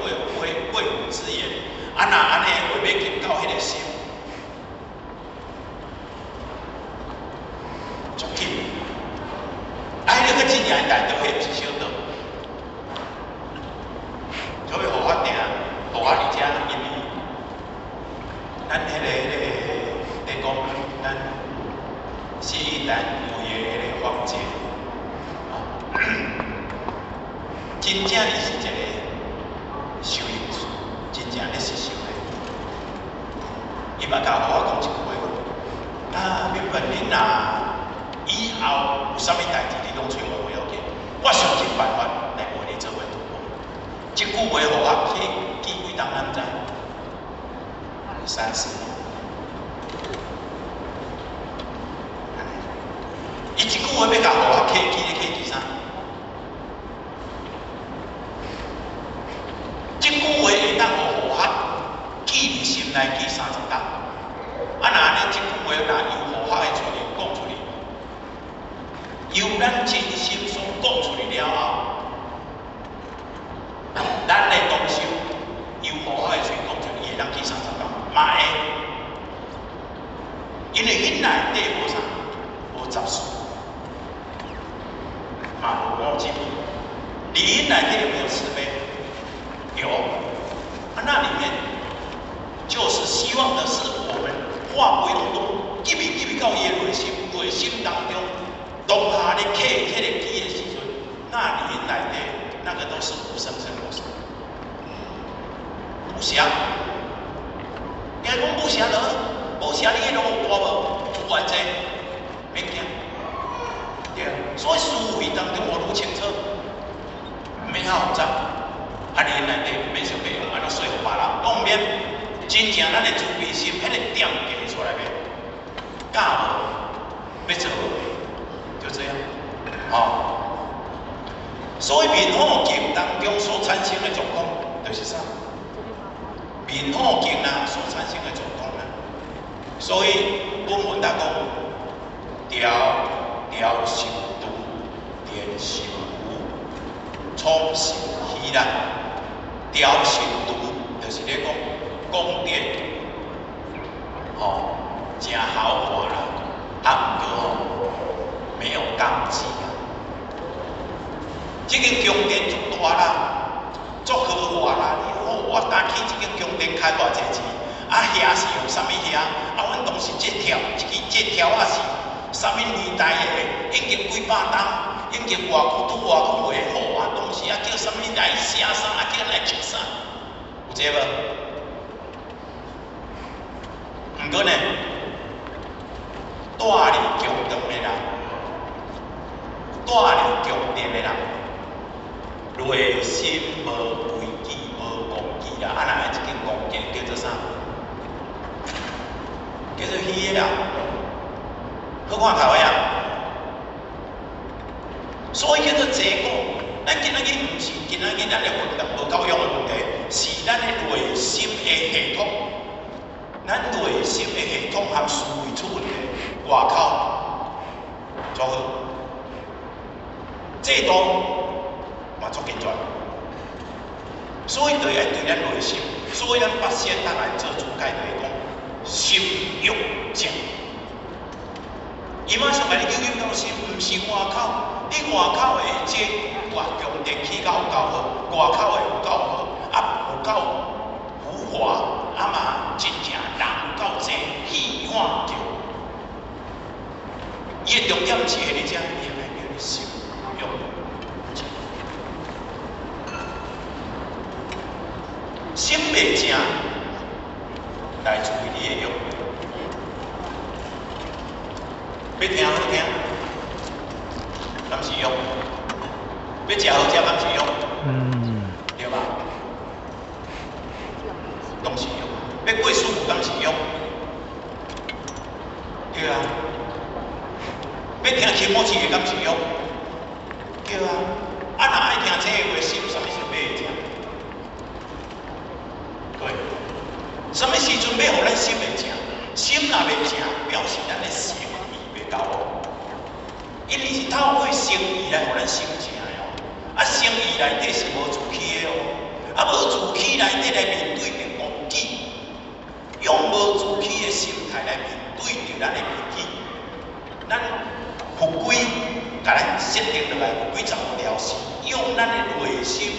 无之言。啊那安尼话要见到迄个心，足紧。啊，迄个较真正内头迄一小道，所以互我听，互我理解，因为咱迄个。讲咱是咱每个迄个环节，真正伊是一个修行术，真正咧是修的。伊嘛甲我讲一句话，啊，原本恁若以后有啥物代志，你拢找我要紧，我想尽办法来为你做伙突破。即句话互我记几当咱知？30年。伊一句话要甲互我记啥？即句话会当互我记伫心内记30档。啊，那安尼即句话若由互我的嘴讲出去，由咱真心所讲出去了后，咱的东西由互我的嘴讲出去，会当记30档，嘛会。因为迄内底无啥，无杂事。嘛无忘记，你因内底有没有慈悲？有，那里面就是希望的是我们化归拢拢，记到伊的内心当中，当下你刻迄个记的时阵，那里因内底那个都是无生生无死，无暇。你讲无暇了，无暇你迄拢有大无？有偌济，免惊。对啊，所以思维当中我愈清楚，免遐复杂，啊，你内底免想要用安怎说服别人，讲免，真正咱的自卑心，迄个点给出来未？教无，要做无，就这样，所以面好境当中所产生的状况，就是啥？面好境啊所产生的状况啊，所以本文他讲调心度，电心无，创心希啦。调心度就是咧讲电，真豪华啦，啊毋过没有钢筋啊。这个宫殿足大啦，足豪华啦，我担起这个宫殿开偌济钱，啊遐是用啥物遐？啊，阮当时这条啊是。啥物年代的，已经几百担，已经偌久拄偌久的好啊东西啊，叫啥物来写啥，啊叫来食啥，有这无？毋过呢，住伫宫堂的人，住伫宫殿的人，内心无规矩，无公义啦，啊那一间宫殿叫做啥？叫做虚的啦。好看头呀，所以叫做坐骨。咱今仔日毋是今仔日咱的运动无够用的问题，是咱的内心的系统，咱内心的系统和思维出问题，外口做好，制度嘛做紧转，所以就要对咱内心，所以咱八仙当来做主解就是讲心欲静。伊马上来你究竟到心，毋是外口，你外口的这外强电起够好，外口的有够好，有够浮华，嘛真正人有够济，戏看着。伊的重点是迄个只，伊来叫你心欲静。心袂静，来自于你的欲。要听好听，敢是欲；要食好食，敢是欲。对吧？拢是欲。要过舒服，敢是欲。对啊。要听轻摩器的，敢是欲。对啊。若爱听这个话，心什么时候要静？对。什么时阵要互咱心会静？心若袂静，表示咱的心。因为是透过心意来互咱心静的哦，心意内底是无自欺的哦，无自欺内底来面对着攻击，用无自欺的心态来面对着咱的面己，咱复归，甲咱设定落来复归15条是用咱的内心，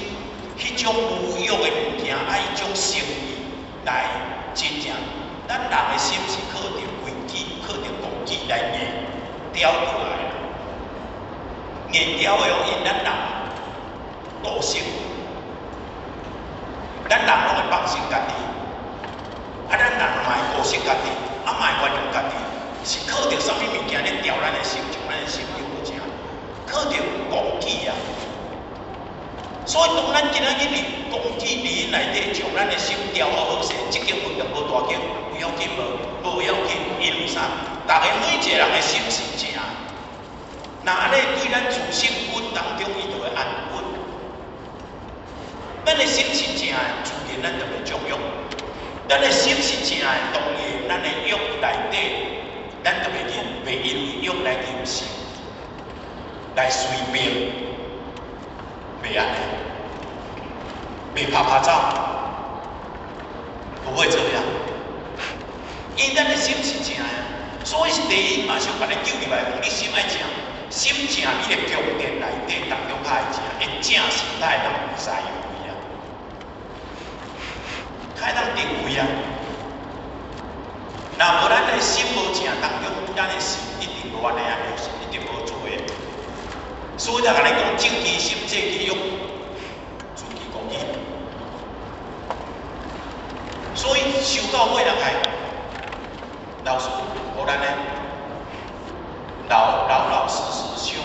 迄种无欲的物件，爱迄种心意来真正，咱人的心是靠着规矩，靠着攻击来硬雕过来。硬雕的哦，因咱人惰性，咱人拢会放心家己，咱人嘛会顾惜家己，嘛会原谅家己，是靠着啥物物件咧调咱的心，将咱的心有无正，靠着攻击啊。所以当咱今仔日哩攻击里内底将咱的心调好好势，即间运动无大紧，不要紧无要紧，因为啥？逐个每一个人的心是正。那安尼对咱自信稳当中，伊就会安稳。咱的心是正的，自然咱就会作用；咱的心是正的，当然咱的欲内底，咱就袂因为欲来任性，来随便，袂安尼，袂拍走，不会这样。因为咱的心是正的，所以是第一马上把你救入来，你心爱正。心正，你的强电内底当中较会正，会正心态人会使用位啊，较当定位啊。若无咱的心无正当中，咱的心一定无安尼啊，就是一定无做的。所以咱来讲，正其心，正其欲，自其攻击。所以修到尾来开，老师无咱呢。老实实修，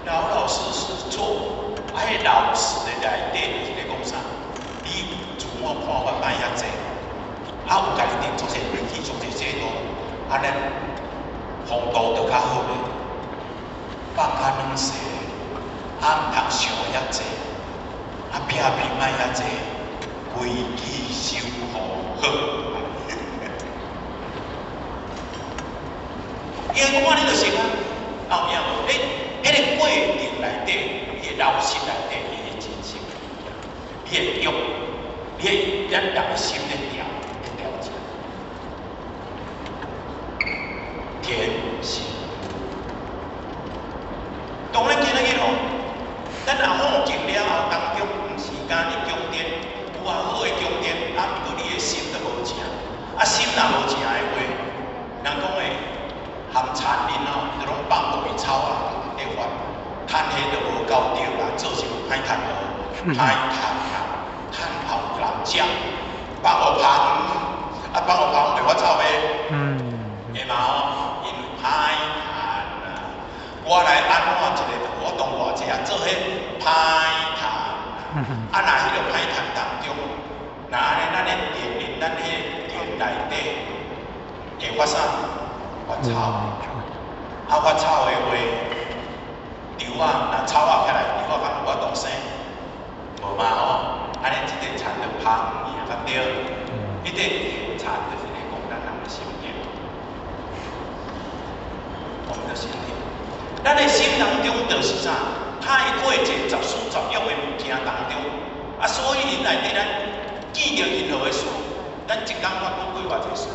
老实实做，迄老实的内底是咧讲啥？你自我看法摆遐济，有家己定做些规矩，做些制度，安尼风度就较好咧。放较软势，毋通想遐济，拼莫遐济，规矩守好。因为我看你就行啊，后面无，迄个过程内底，伊个老实内底，伊个真心，你个欲，咱人的心咧调整，天性。当然今仔日吼，咱若好静了后，当中毋是讲你强电，有好的强电，毋过你的心都无正，心若无正的话，人讲诶。含田林哦，就拢放落去草啊，咧发，趁迄就无够着啦，做是歹趁无，歹趁啦，趁后人食，放互芳，放互芳袂发草呗，会嘛吼，因为歹趁啦，我来安怎一个活动偌济啊，做迄歹趁啦，若迄个歹趁当中，若安尼咱的田林，咱迄个田内底会发啥？发草，发草的话，稻啊，若草中就是啥？他会过一十书十约的物件当中，啊，所以因内底咱记着任何的事，咱一工发讲过偌济事，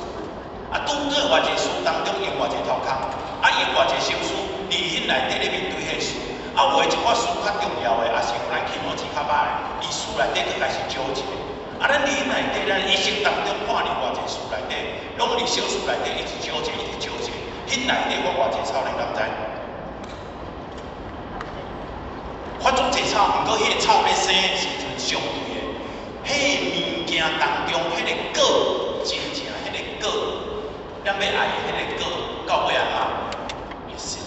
啊，拄做偌济事当中用偌济头壳，啊，用偌济心思，伫迄内底咧面对迄事，啊，有诶一寡事较重要诶，也是咱气脑子较歹诶，伊事内底佫开始纠结，啊，咱伫迄内底咱一生当中看伫偌济事内底，拢伫小事内底一直纠结，一直纠结，迄内底我偌济操你敢知？发作济草，毋过迄个草咧生的时阵相对的，迄个物件当中，迄个果真正迄个果，咱要爱迄个果，到尾啊会死，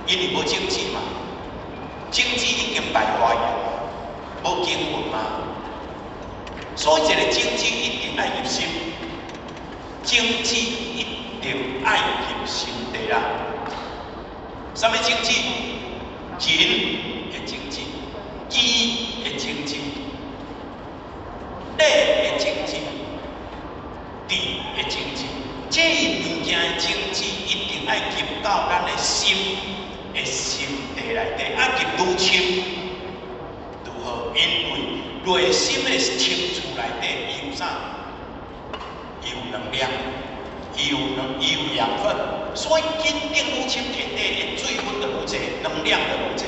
因为无经济嘛，经济已经败坏了，无经文嘛，所以一个经济一定爱入心，经济一定爱入心地啦。什么经济？人的经济，义的经济，礼的经济，智的经济，这物件的经济一定爱入到咱的心地内底，啊入愈深如何？因为内心的清楚内底，伊有啥？伊有能量，伊有养分，所以坚定愈深内底的水分就愈济，能量就愈济。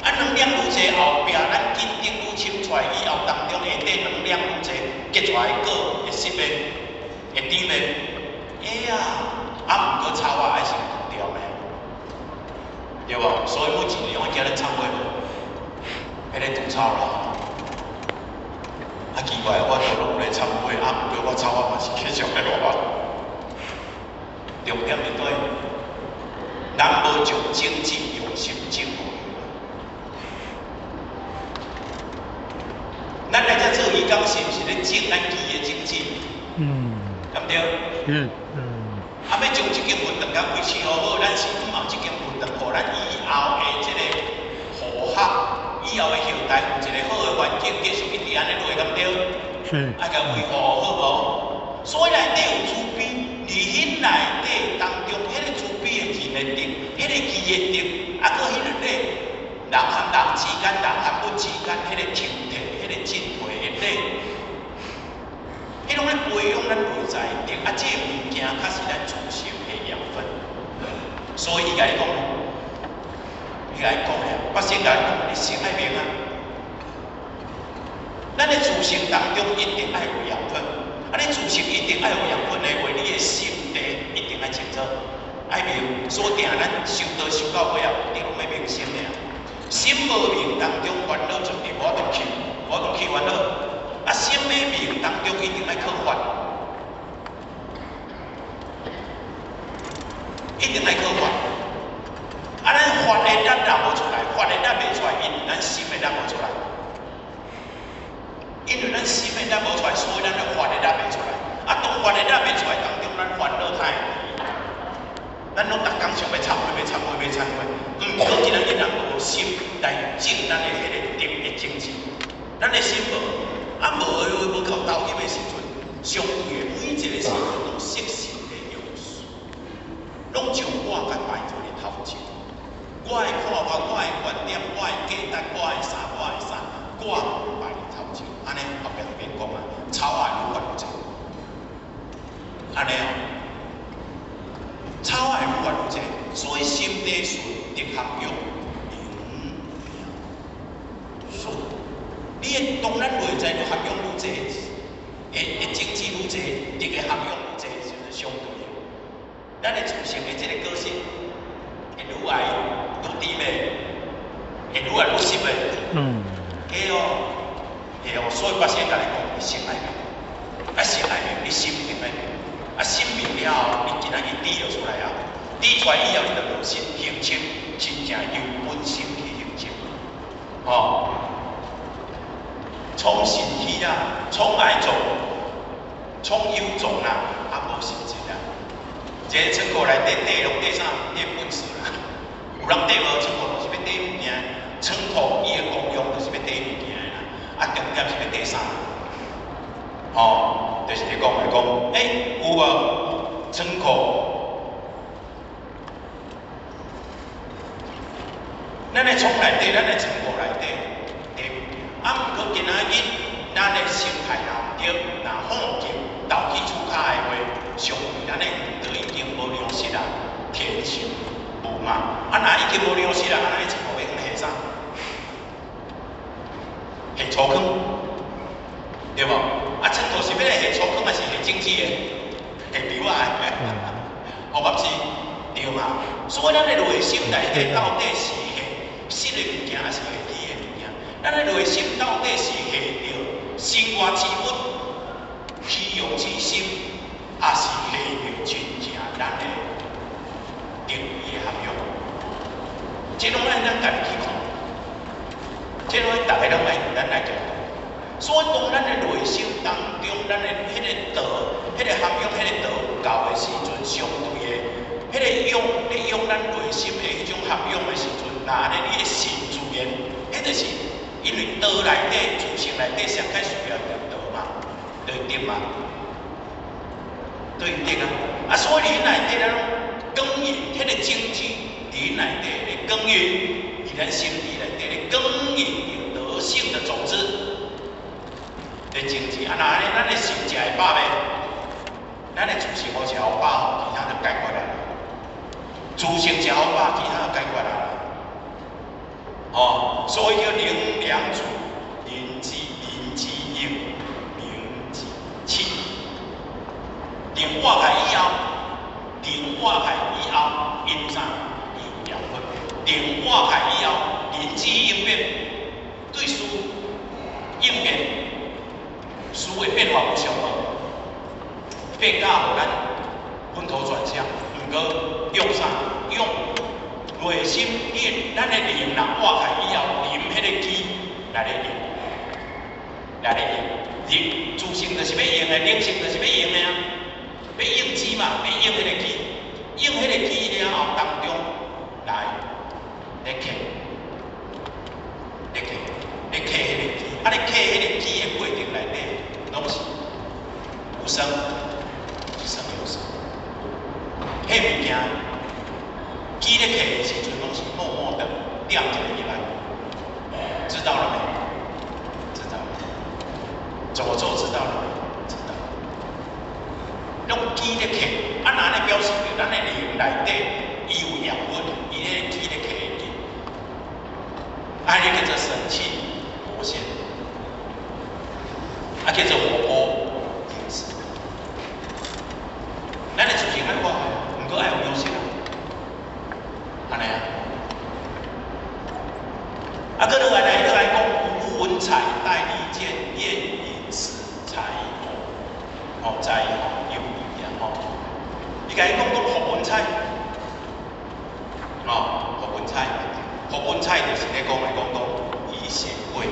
啊，能量愈济后壁，咱坚定愈深出来以后，当中下底能量愈济，结出来的果会实面，会甜面。哎呀，啊，毋过草啊，还是唔对的，对无？所以每一年我叫咱参会无，迄个除草啦。啊，奇怪，我都拢有咧参会，啊，毋过我草啊嘛是继续咧落。重点伫对，咱无从经济用心种互伊。咱来遮做义工是毋是咧种咱基的经济？对毋对？啊，要将即间运动甲维持好好，咱是嘛即间运动，互咱以后的即个护学，以后的后代有一个好的环境，继续一直安尼落，敢对？爱甲维护好无？所以内底有慈悲，伫迄内底当中，迄个慈悲的义的德，迄个义的德，啊，搁迄个礼，人和人之间，人和物之间，迄个抽摕，迄个进退的礼，迄拢咧培养咱内在的德，啊，这个物件较是咱自身的养分。所以伊甲你讲，我先甲你讲，你心爱明啊。咱的自性当中一定爱有养分，啊！你自性一定爱有养分的话，你的心地一定爱清楚，爱明。所以咱修道修到尾啊，你拢要明心的啊。心无明当中烦恼就无法度去烦恼，啊！心的明当中一定爱靠法，一定爱靠法。啊！咱法的力量无出来，法的力量袂出来，因为咱心的力量无出来。因为咱心的力无出来，所以咱的法的力袂出来。啊，当法的力袂出来当中，咱烦恼太多。咱拢逐工想要忏悔，要忏悔，要忏悔。过今仔日咱无心来种咱的迄个德的精神，咱的心无，啊无靠投入的时阵，相对的每一个时阵拢失神的用事，拢像我甲摆做咧头前。我的看法，我的观点，我的价值，我的啥，我摆咧头前。安尼后壁就免讲啊，草啊愈发愈济，安尼哦，草啊愈发愈济，所以心地顺，德含养，顺。你当咱内在就含养愈济，会经济愈济，德的含养愈济，就是相对的。咱的自性的这个个性，会愈来愈甜的，会愈来愈深的。嘿哦。所以我先甲你讲，你心爱明，啊心爱明，你心明爱明，啊心明了后，你今仔日滴就出来啊，滴出来以后，你就无心行清，真正由本心去行清，吼，从心去啦，从爱做，从有做啦，啊无心情啦。这个仓库内底底拢底啥？底本事啦，有人底无仓库，就是要底物件，仓库伊的功用就是要底物件。啊，重点是要第三，就是你讲有无仓库咱的创内底，咱的全国内底，对。啊，毋过今仔日咱的生态内底，若放进投机处卡的话，上位咱的鱼都已经无流失啦，天性无嘛。啊，若已经无流失啦，啊，咱全部要下啥？下粗糠，对无？啊，佚佗是要来下粗糠，还是下整体的？下苗啊？哦，嘛是，对嘛？所以咱的内心内底到底是下实的物件，还是下虚的物件？咱的内心到底是下着生活之本、虚荣之心，还是下着真正咱的定义的涵养？这拢咱家己去看，这拢大家拢爱咱来做。所以当咱的内心当中，咱的迄个道、迄个涵养、迄个道有够的时阵，相对的。迄个你用咱内心的迄种涵养的时阵，那咧你的神自然，迄就是因为道内底、自性内底上较需要着道嘛，对对嘛，对对啊。啊，所以你内底咱拢耕耘，迄个精气，你内底咧耕耘，以咱身体内底咧耕耘着德性的种子，咧精气啊，那安尼咱的心才会饱呗，咱的自性无食好饱，其他就解决啦。自性食好饱，其他就解决啦。哦，所以叫灵粮主，灵之应，灵之气。灵化开以后，灵化开以后，因啥？有养分。灵化开以后，灵之应变，对事应变，事的变化有相无，变甲互咱昏头转向。毋过用啥？用内心咱的灵若化开以后，灵迄个气来咧用，来咧用。灵自性就是要用的，灵性就是要用的啊，要用气嘛，要用迄个气，用迄个气了后当中来咧克，咧克，咧克迄个气，啊咧克迄个气的过程内底，拢是有生，有生有死。迄物件，记咧摕的时阵，拢是默默的点一个入来，知道了没？知道了。怎么做？知道了没？知道。拢记咧摕，啊，那咧表示着咱的灵内底伊有养分，伊咧记咧摕的，啊，咧叫做神气活现，啊，叫做活泼因此，咱的自性爱化。都爱有优势啦，安尼啊。啊，搁落来讲吴文采戴利剑燕隐诗才哦，在有意啊吼。伊甲伊讲胡文采，哦，胡文采，胡文采就是咧讲以写会，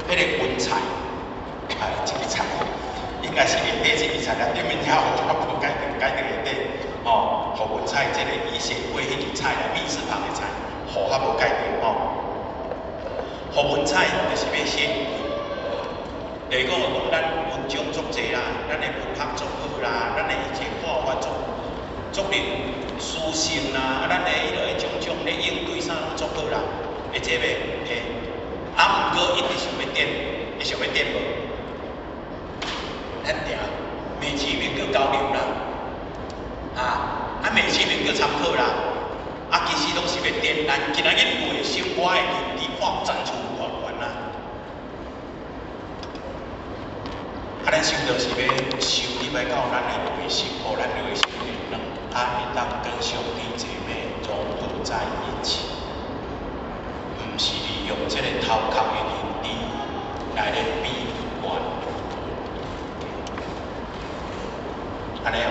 迄个文采，啊，这个采，应该是下底这个采啦，对面遐我无改定下底。哦，胡文采这个以写会迄个菜啦，密字旁的菜，胡较无改定哦。胡文采就是要写，例如讲咱文章足济啦，咱的文学足好啦，咱的一切看法足令舒心啦，咱的迄个种种咧应对啥拢足好啦，会这袂会，啊，毋过一直想要点，会想要点无？咱定美其名叫交流啦。美其名叫参考啦，其实拢是要点咱今仔日内心我的认知发展出源啦。咱修道是要修入来到咱的内心，互咱内心的能会当跟上帝姐妹融合在一起，毋是利用这个头壳的认知来咧比较，安尼哦。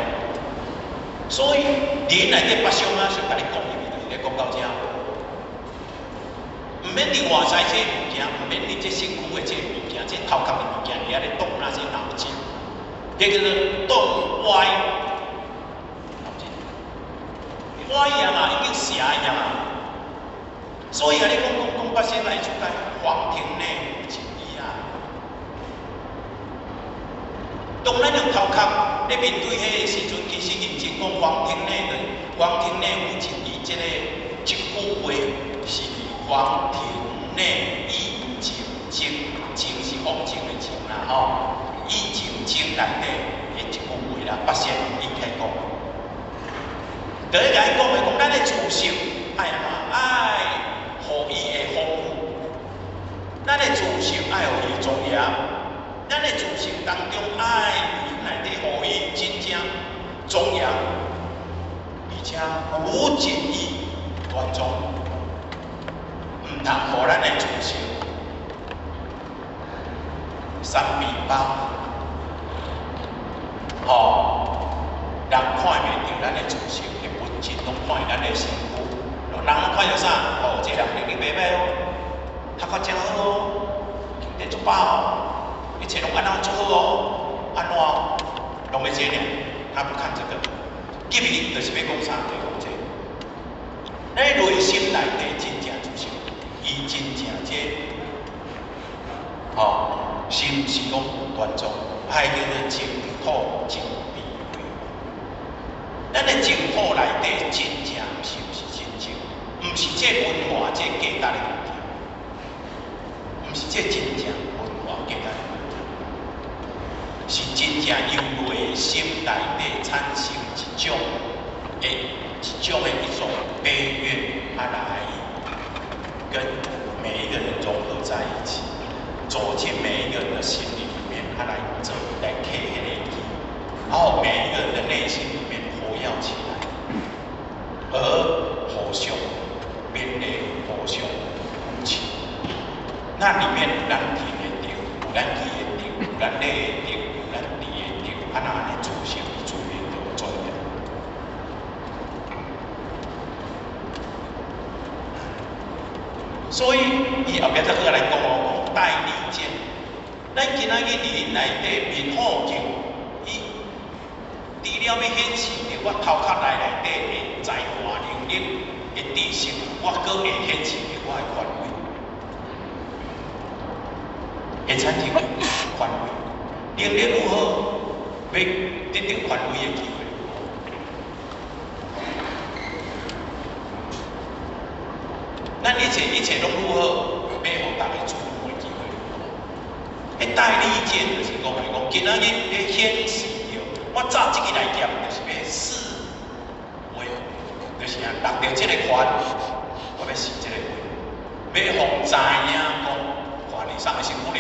所以，灵内底八相啊，想甲你讲入面，就是咧讲到遮，毋免你外在这物件，毋免你这身躯的这物件，这头壳的物件，你还咧动那些脑筋，这叫做动歪脑筋，歪样啊，已经邪样啊。所以啊，你讲八相来出界，黄庭内无情义啊。当咱用头壳咧面对迄个时阵，其实认真讲，黄庭内有情义，这句话是话皇庭内义情经，情是风情的情啦吼，义情经内底的一句话啦，八仙伊开讲，第一个讲的讲，咱的自信爱安怎爱，互伊的丰富，咱的自信爱互伊庄严，咱的自信当中爱内底互伊真正庄严，而且无尽意端庄。 唔通互咱的自信三比八，吼，人看袂着咱的自信的本质，拢看咱的身躯。人看着啥？哦，这人能力袂歹哦，读法真好哦，经济足饱哦，一切拢安怎足好哦，安怎拢要这样，他不看这个，急伊就是要讲啥，就讲这。咱内心内底真正自信。 伊真正这，心是讲有端庄，爱叫做净土真智慧。咱的净土内底真正是毋是真正？毋是这文化这价值的问题，毋是这真正文化价值的问题，是真正由内心内底产生一种的一种悲怨来。 跟每一个人融合在一起，走进每一个人的心里面，他来刻那个意，然后每一个人的内心里面活跃起来，而互相勉励、互相扶持。那里面有咱听的着，有咱记的着，有咱理的着，有咱理的着，安尼自信、自愿就重要。 所以，伊后壁再来讲哦，讲大利剑。咱今仔日伫内底面好境，伊除了要显示着我头壳内底的才华、能力、的知识，我阁会显示着我的权威，会产生权威。能力如何，要得到权威的机会。 咱一切拢如何，要互大家注目的机会如何？迄大利剑就是讲，今仔日要显示着，我早即个来剑就是要示威，就是啊，拿着即个权，我要示即个威，要互知影讲，权是啥物是鼓励，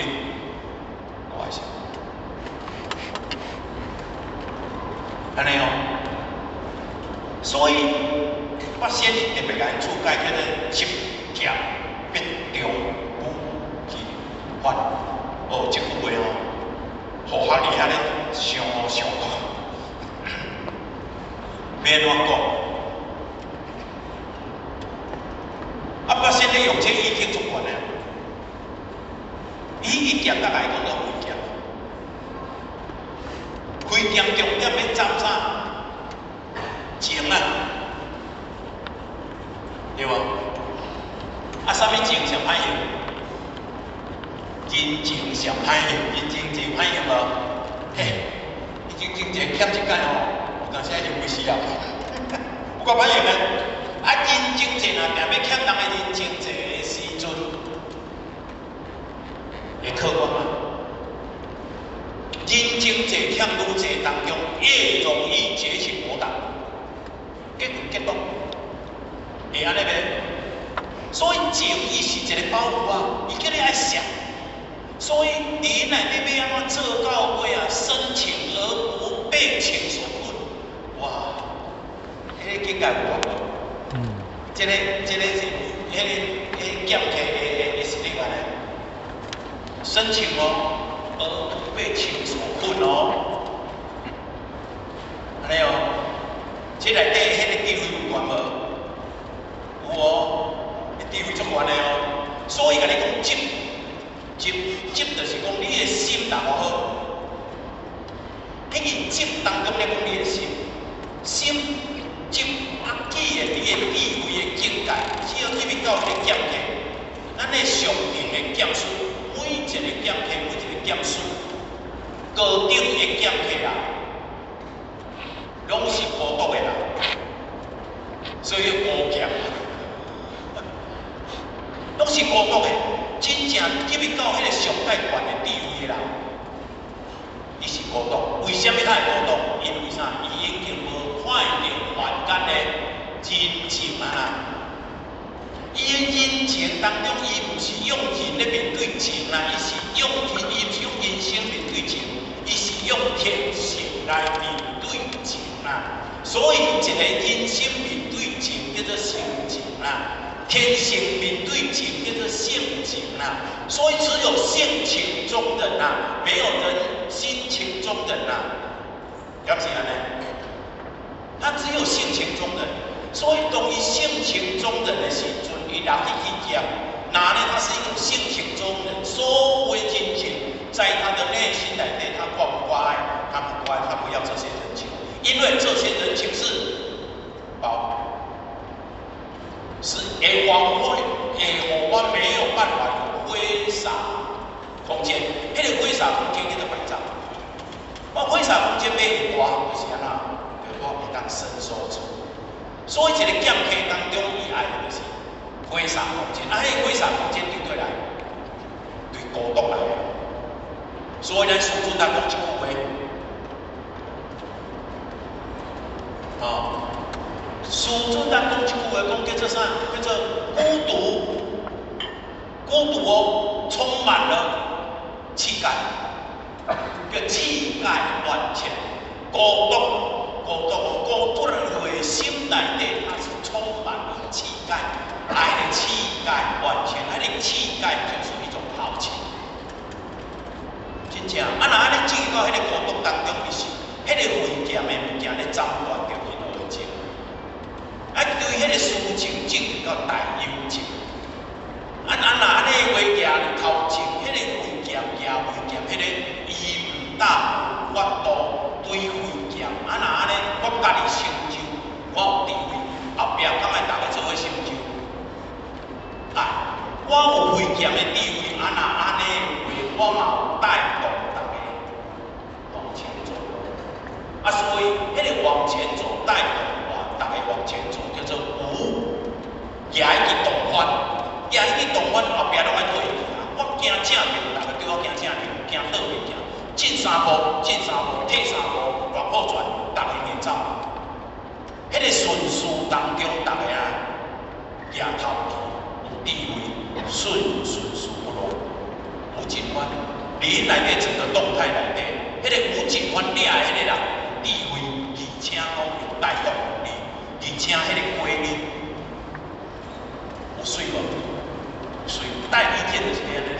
我是，安尼哦，所以我先特别甲因注解叫做集。 强必中无其法，哦，这句话哦，互学里遐咧上讲，要安怎讲？啊，我现在用这意境做惯了，伊一剑甲来讲叫开剑，开剑重点要站啥？情啊，对无？ 啊，啥物情上歹用？人情上歹用，人情真歹用无？嘿，人情真欠一间哦，有当时爱用几时啊？有够歹用的。啊，人情济若定要欠人的人情济的时阵，会可观吗？人情济欠愈济当中，越容易结起魔党，结棍结党，会安尼袂？ 所以情伊是一个保护啊，伊叫你爱想。所以你内底要安怎做到尾啊？深情而不被情所困。哇，迄个境界有无？这个是，迄个剑客的实力安尼。深情哦，而不被情所困哦。安尼哦，这内底迄个地位有关无？有哦。 地位足悬的哦，所以甲你讲集就是讲你的心若好，迄个集当中咧讲你的心集啊起的你的智慧的境界，只要入去到迄个剑客，咱的上品的剑术，每一个剑客，每一个剑术，高等的剑客啊，拢是孤独的人，所以孤剑。入去到迄个上界悬的地位的人，伊是孤独。为什么他会孤独？因为啥？伊已经无看到凡间的人情啊！伊人情当中，伊毋是用人咧面对情啦，伊是用人，伊毋是用人生面对情，伊是用天性来面对情啦。所以一个人生面对情叫做性情啦，天性面对情叫做性情啦。所以只有性情中人啊，没有人心情中人啊，了解了呢？他只有性情中人，所以当伊性情中人的时阵，伊人去去讲，哪呢？他是一种性情中人，所谓人情，在他的内心内面，他挂不挂爱？他不挂爱，他不要这些人情，因为这些人情是是会荒废，会我没有办法有挥洒空间。迄个挥洒空间叫做百丈。我挥洒空间要大，就是安那，就是我会当伸缩出。所以一个剑客当中，伊爱的就是挥洒空间。啊，迄挥洒空间对来，对孤独来。所以咱师尊咱讲一句话，师尊咱讲一句话，讲叫做啥？叫做孤独。孤独哦，充满了气概，叫气概万千。孤独的内心内底，它是充满了气概，爱的气概万千，爱的气概就是一种豪情。真正，若安尼进入到迄个孤独当中，就是迄个危险的物件咧斩断着因爱情，对迄个事情进入到大忧情。若安尼危险头前，迄个危险，迄个伊毋大法度对危险，若安尼，我家己成就，我有地位，后壁敢会大家做伙成就？我有危险的地位，若安尼话，我嘛有带动大家往前走。所以迄个往前走，带动大家往前走，叫做有也去动翻。也去动翻后壁拢爱退去啊！我行正面，大家对我行正面，行倒面行，进三步，退三步，往后转，大家会走。迄个顺序当中，大家举头去，有地位，顺序不乱，有一番。你内底整个动态内底，迄个有一番掠的迄个人，地位，而且讲有带动力，而且迄个规律有水无？所以带意见就是安尼，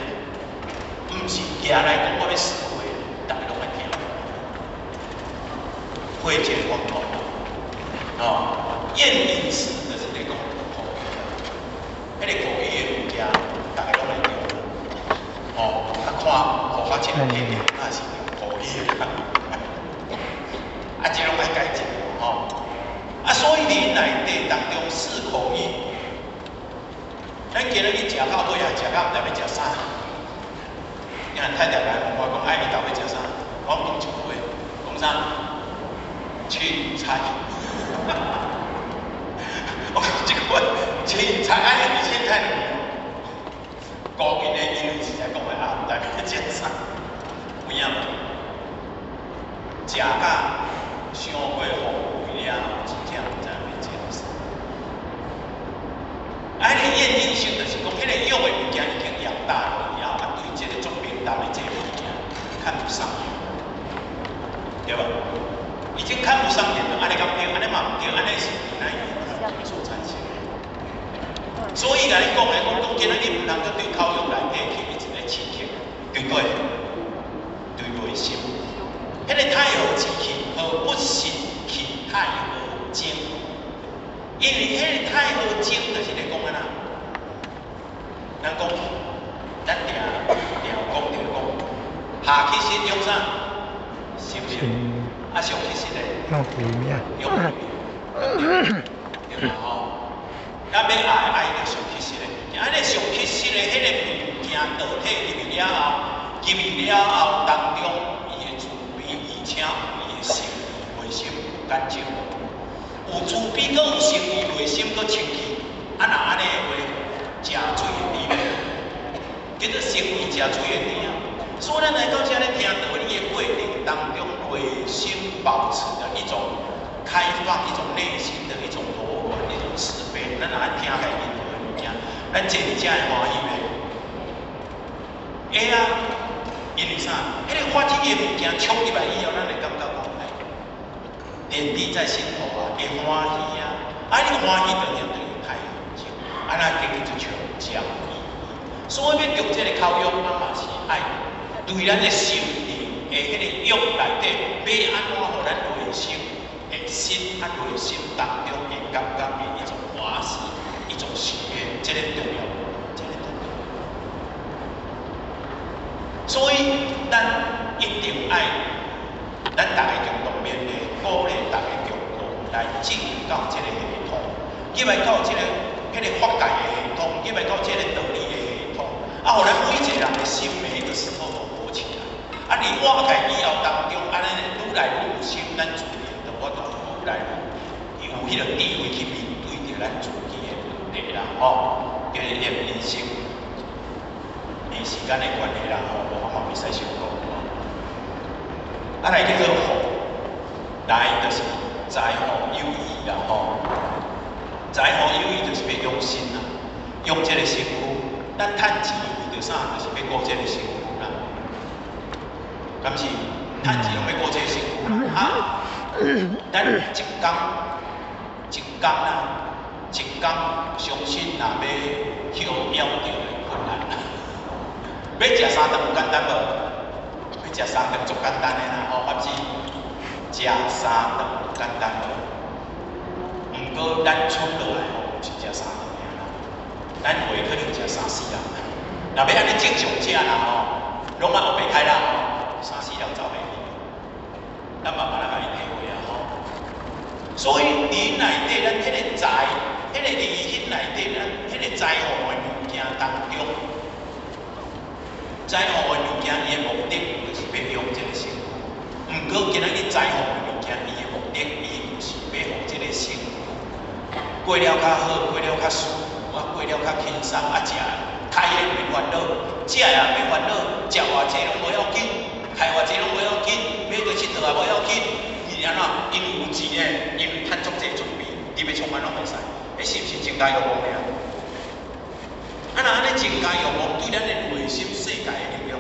毋是行来讲我要实惠，大家拢爱听。会见广告，宴饮时就是咧讲口语，迄个口语的物件，大家拢爱听。看这个电影，那是口语的，这拢爱改进所以你内底当中是口语。咱今日去食到尾啊，食到内要食啥？你看太太来问我讲，你到尾食啥？我讲一句话，讲啥？青菜。我讲这个话，青菜，你凊彩高音的音律是在讲的内面要食啥？有影无？食甲伤过后悔了，真正毋知要食啥。迄个宴饮性就是讲，迄个用的物件已经养大了以后，对这个做平淡的这个物件看不上眼，对吧？已经看不上眼了，安尼讲对，安尼嘛唔对，安尼是闽南语所产生的。所以甲你讲的，我讲今仔日唔通个对口用内底去一直来刺激，对不对？对内心，迄个太和之气，和不行气太和精。因为迄个太和精就是咧讲安那，咱讲，咱定讲着讲，下起身用啥？心性，上起身咧用意念，对吧？咱要爱着上起身的物件，安尼上起身的迄个物件导体入去了后，当中伊会自卑，而且伊会心内心干净。有自卑，搁有诚意，内心搁清气，若安尼的话，食水的地位，叫做诚食水的甜啊。所以咱来到这咧听道理的过程当中，内心保持着一种开放、一种内心的一种柔软、一种慈悲。咱若爱听下任何的物件，咱坐伫遮会欢喜袂？会啊，因为啥？迄个法体的物件冲入来以后，咱会感觉讲，哎，点滴在心头啊，会欢喜啊。啊，你欢喜就念对太清，啊，那经就像讲义。所以要用这个口欲，咱嘛是爱对咱的心灵的迄个欲内底，要安怎互咱内心的心啊内心当中的感觉的一种欢喜、一种喜悦，这个重要，这个重要。所以咱一定爱，咱大家共同面的鼓励大家共同来进入到这个系统，入来到这个迄个法界的系统，入来到这个道理的系统，啊，互咱每一个人的心每一个时候都活起来。啊，你化解以后当中，安尼愈来愈有心，咱自然就我都愈来愈有迄个智慧去面对着咱自己的问题啦，吼，叫人生。因时间的关系啦，吼，无法袂使想讲。啊，来叫做福，来就是财富有义啦，吼。财富有义就是要用心啦，用这个辛苦，咱趁钱为着啥？就是要过这个辛苦啦。敢是趁钱用要过这个辛苦啦？啊，咱一工啦，一工相信若要去要着的困难啦。要食3顿有简单无？要食3顿足简单的啦，吼，毋是食3顿有简单无？毋过咱出落来吼，毋是食3顿尔啦，咱会可能食3、4人啦。若要安尼正常食啦吼，拢嘛学袂开啦吼，3、4人走袂去，咱慢慢来甲伊体会啊吼。所以你内底咱迄个财，迄个利益内底咱迄个财富的物件当中。财富的物件，伊的目的就是要用这个辛苦。毋过今仔日财富的物件，伊的目的，伊就是要用这个辛苦过了较好，过了较舒服，啊，过了较轻松，啊，食开的袂烦恼，食也袂烦恼，食偌济拢无要紧，开偌济拢无要紧，买过佚佗也无要紧。伊安怎？因为有钱诶，因为趁足济准备，你要创办拢袂使。迄是毋是增加欲望咧？啊，那安尼增加欲望对咱的内心世界的力量，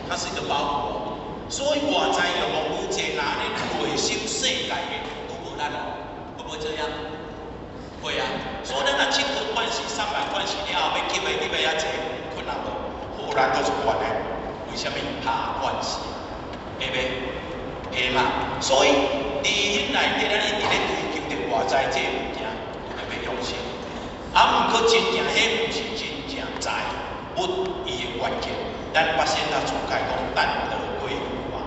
它是一个保护哦。所以外在欲望愈济，那安尼内心世界的都无咱哦，会不会这样？会啊。所以咱若佚佗惯势、上班惯势了后，要吸的你要遐济困难无？忽然都是惯的，为什么？怕惯势，会袂？会嘛。所以利益内底，咱一直咧追求着外在这物件，特别用心。啊，毋过真正迄毋是真正财物伊的关键。咱八仙啊，出界讲淡得归于啊，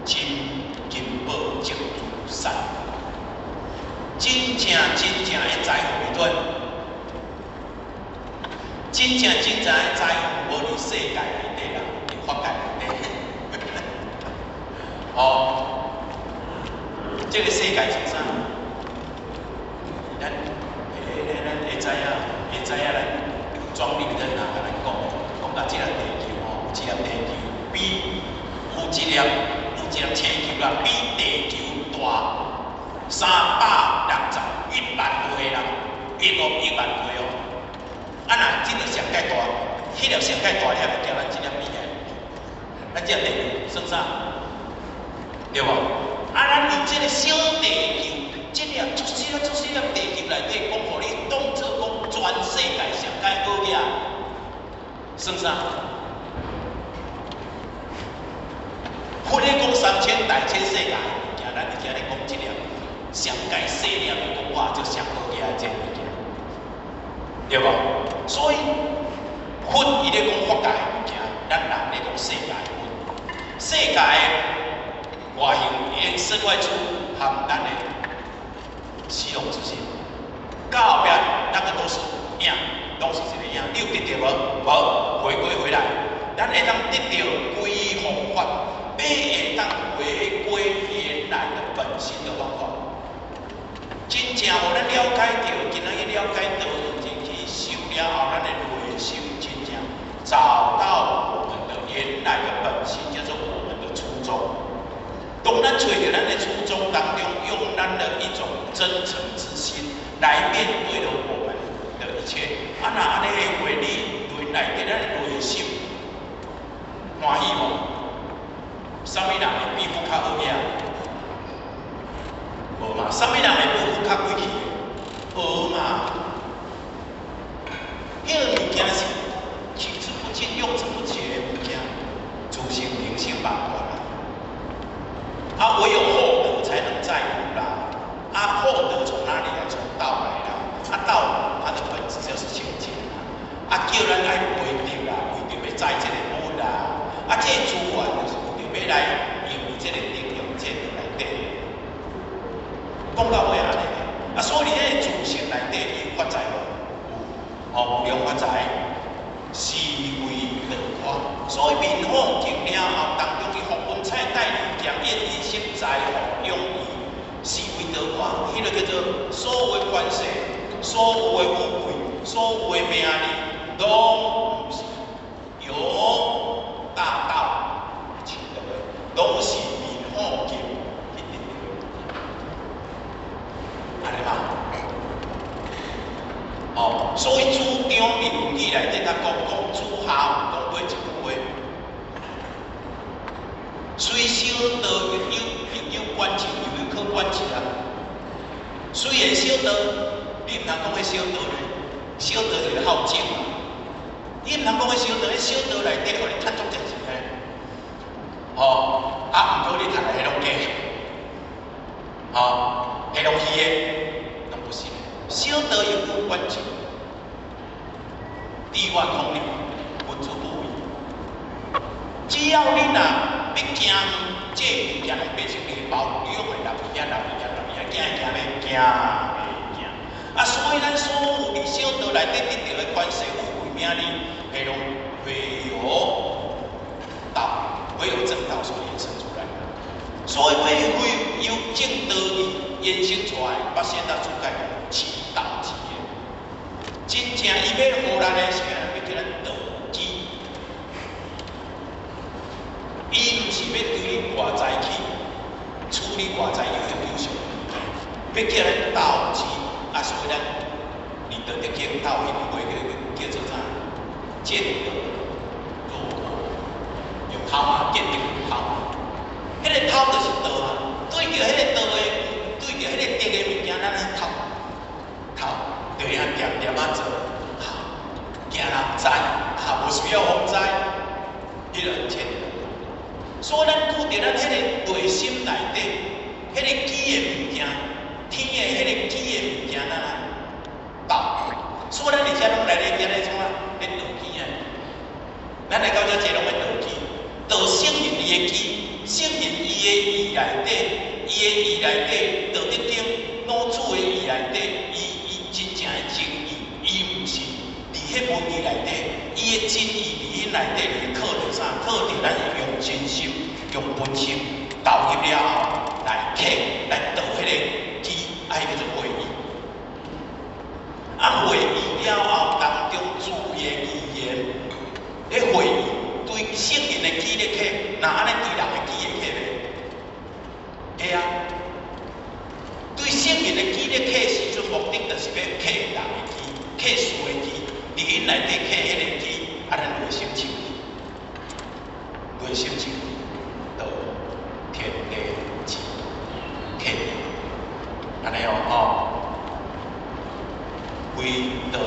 金宝净如山。真正的财富时阵，真正的财富无伫世界内底啦，伫法界内底。哦，这个世界是啥？咱会知影，咱庄里人啊，甲咱讲到这个地球哦，这粒地球比有一粒星球啦，比地球大361万倍啦，1万倍哦。啊，那这个上界大，迄粒上界大粒就叫咱这粒比起来，咱这地球算啥？对无？啊，咱伫这个小地球。这粒足细粒地球内底，讲互你当作讲全世界上界好嘢，算啥？或者讲3000大千世界物件，咱伫遮咧讲这粒上界细粒的讲话，就上好嘢这物件，对无？所以佛伊咧讲法界物件，咱人咧讲世界佛，世界的外形、身外处含咱的。虚荣之心，到后壁那个都是影，都是一个影。你有得到无？无，回归回来，咱会当得到归方法，会当回归原来的本心的方法。真正互咱了解到，今仔日了解到，进去修了后，咱的内心真正找到切。啊，那安尼的话，你对内底咱的内心欢喜无？啥物人的皮肤较好呀？无嘛？啥物人的皮肤较贵气？无嘛？迄个物件是取之不尽、用之不竭的物件，诸行平心万化啦。啊，唯有厚德才能载物啦。啊，厚德从哪里来？从道来啦。啊，道它的本质就是清净啦。啊，叫咱来为着啦，为着要载这个物啦。啊，这个资源就是为着要来用这个应用这个内底。讲到尾安尼啦。啊，所以咧，自性内底有发财无？有量发财，是为道法。所以面好行了后，当中的福本菜带利强，业力心财福用意，是为道法。迄个叫做所有的关系，所有的富贵，所有的名利，拢不是有大道求得的，拢是面好行一定的。安尼嘛？哦，所以主张民语内底甲讲主下讲过一句话，虽小道朋友关切，又有可关切啊。虽然小道，你毋通讲迄小道咧，小道就是好静啊。你毋通讲迄小道，迄小道内底互你趁足侪钱咧。哦，啊，毋过你读的迄种假，哦，迄种虚的，拢不是。小道有无关切，地外空灵，文字不为。只要你若要行，这物件会变成礼包，你用来留伊遐，行袂行。啊，所以咱所有伫小道内底得到的关系、富贵、名利，迄拢唯有道，唯有正道所衍生出来的。所以为由正道义衍生出来，发现到主界其道之言。真正伊要互咱的是要叫咱道基，伊毋是要对你外在去处理外在有求上，要叫咱道基。啊，所以咱你得见道，迄个叫做啥？见得落果，用头嘛见得头嘛。迄个头就是道啊，对着迄个道的，对着迄个德的物件，咱来头，就会晓点点啊做，惊人知，无需要风知，迄个见得。所以咱顾着咱迄个内心内底，迄个基的物件。天的迄个基的物件，咱来道，所以咱而且拢来咧讲咧种啊，咧道基啊。咱来到遮这拢咧道基，道圣人伊的基，圣人伊的义内底，伊的义内底，道德经老祖的义内底，伊真正的真义，伊毋是伫迄文义内底，伊的真义伫迄内底，伊靠着啥？靠着咱用真心、用本心投入了后，来克来道迄个。爱叫做会意，啊会意了后，当中自言语言，迄会意对圣人的基咧克，那安尼对人的基会克袂？会啊，对圣人的基咧克时阵，目的就是要克人的基，克事的基，伫因内底克迄个基，啊咱内心清气，内心清气，道天地基克。安尼哦，为道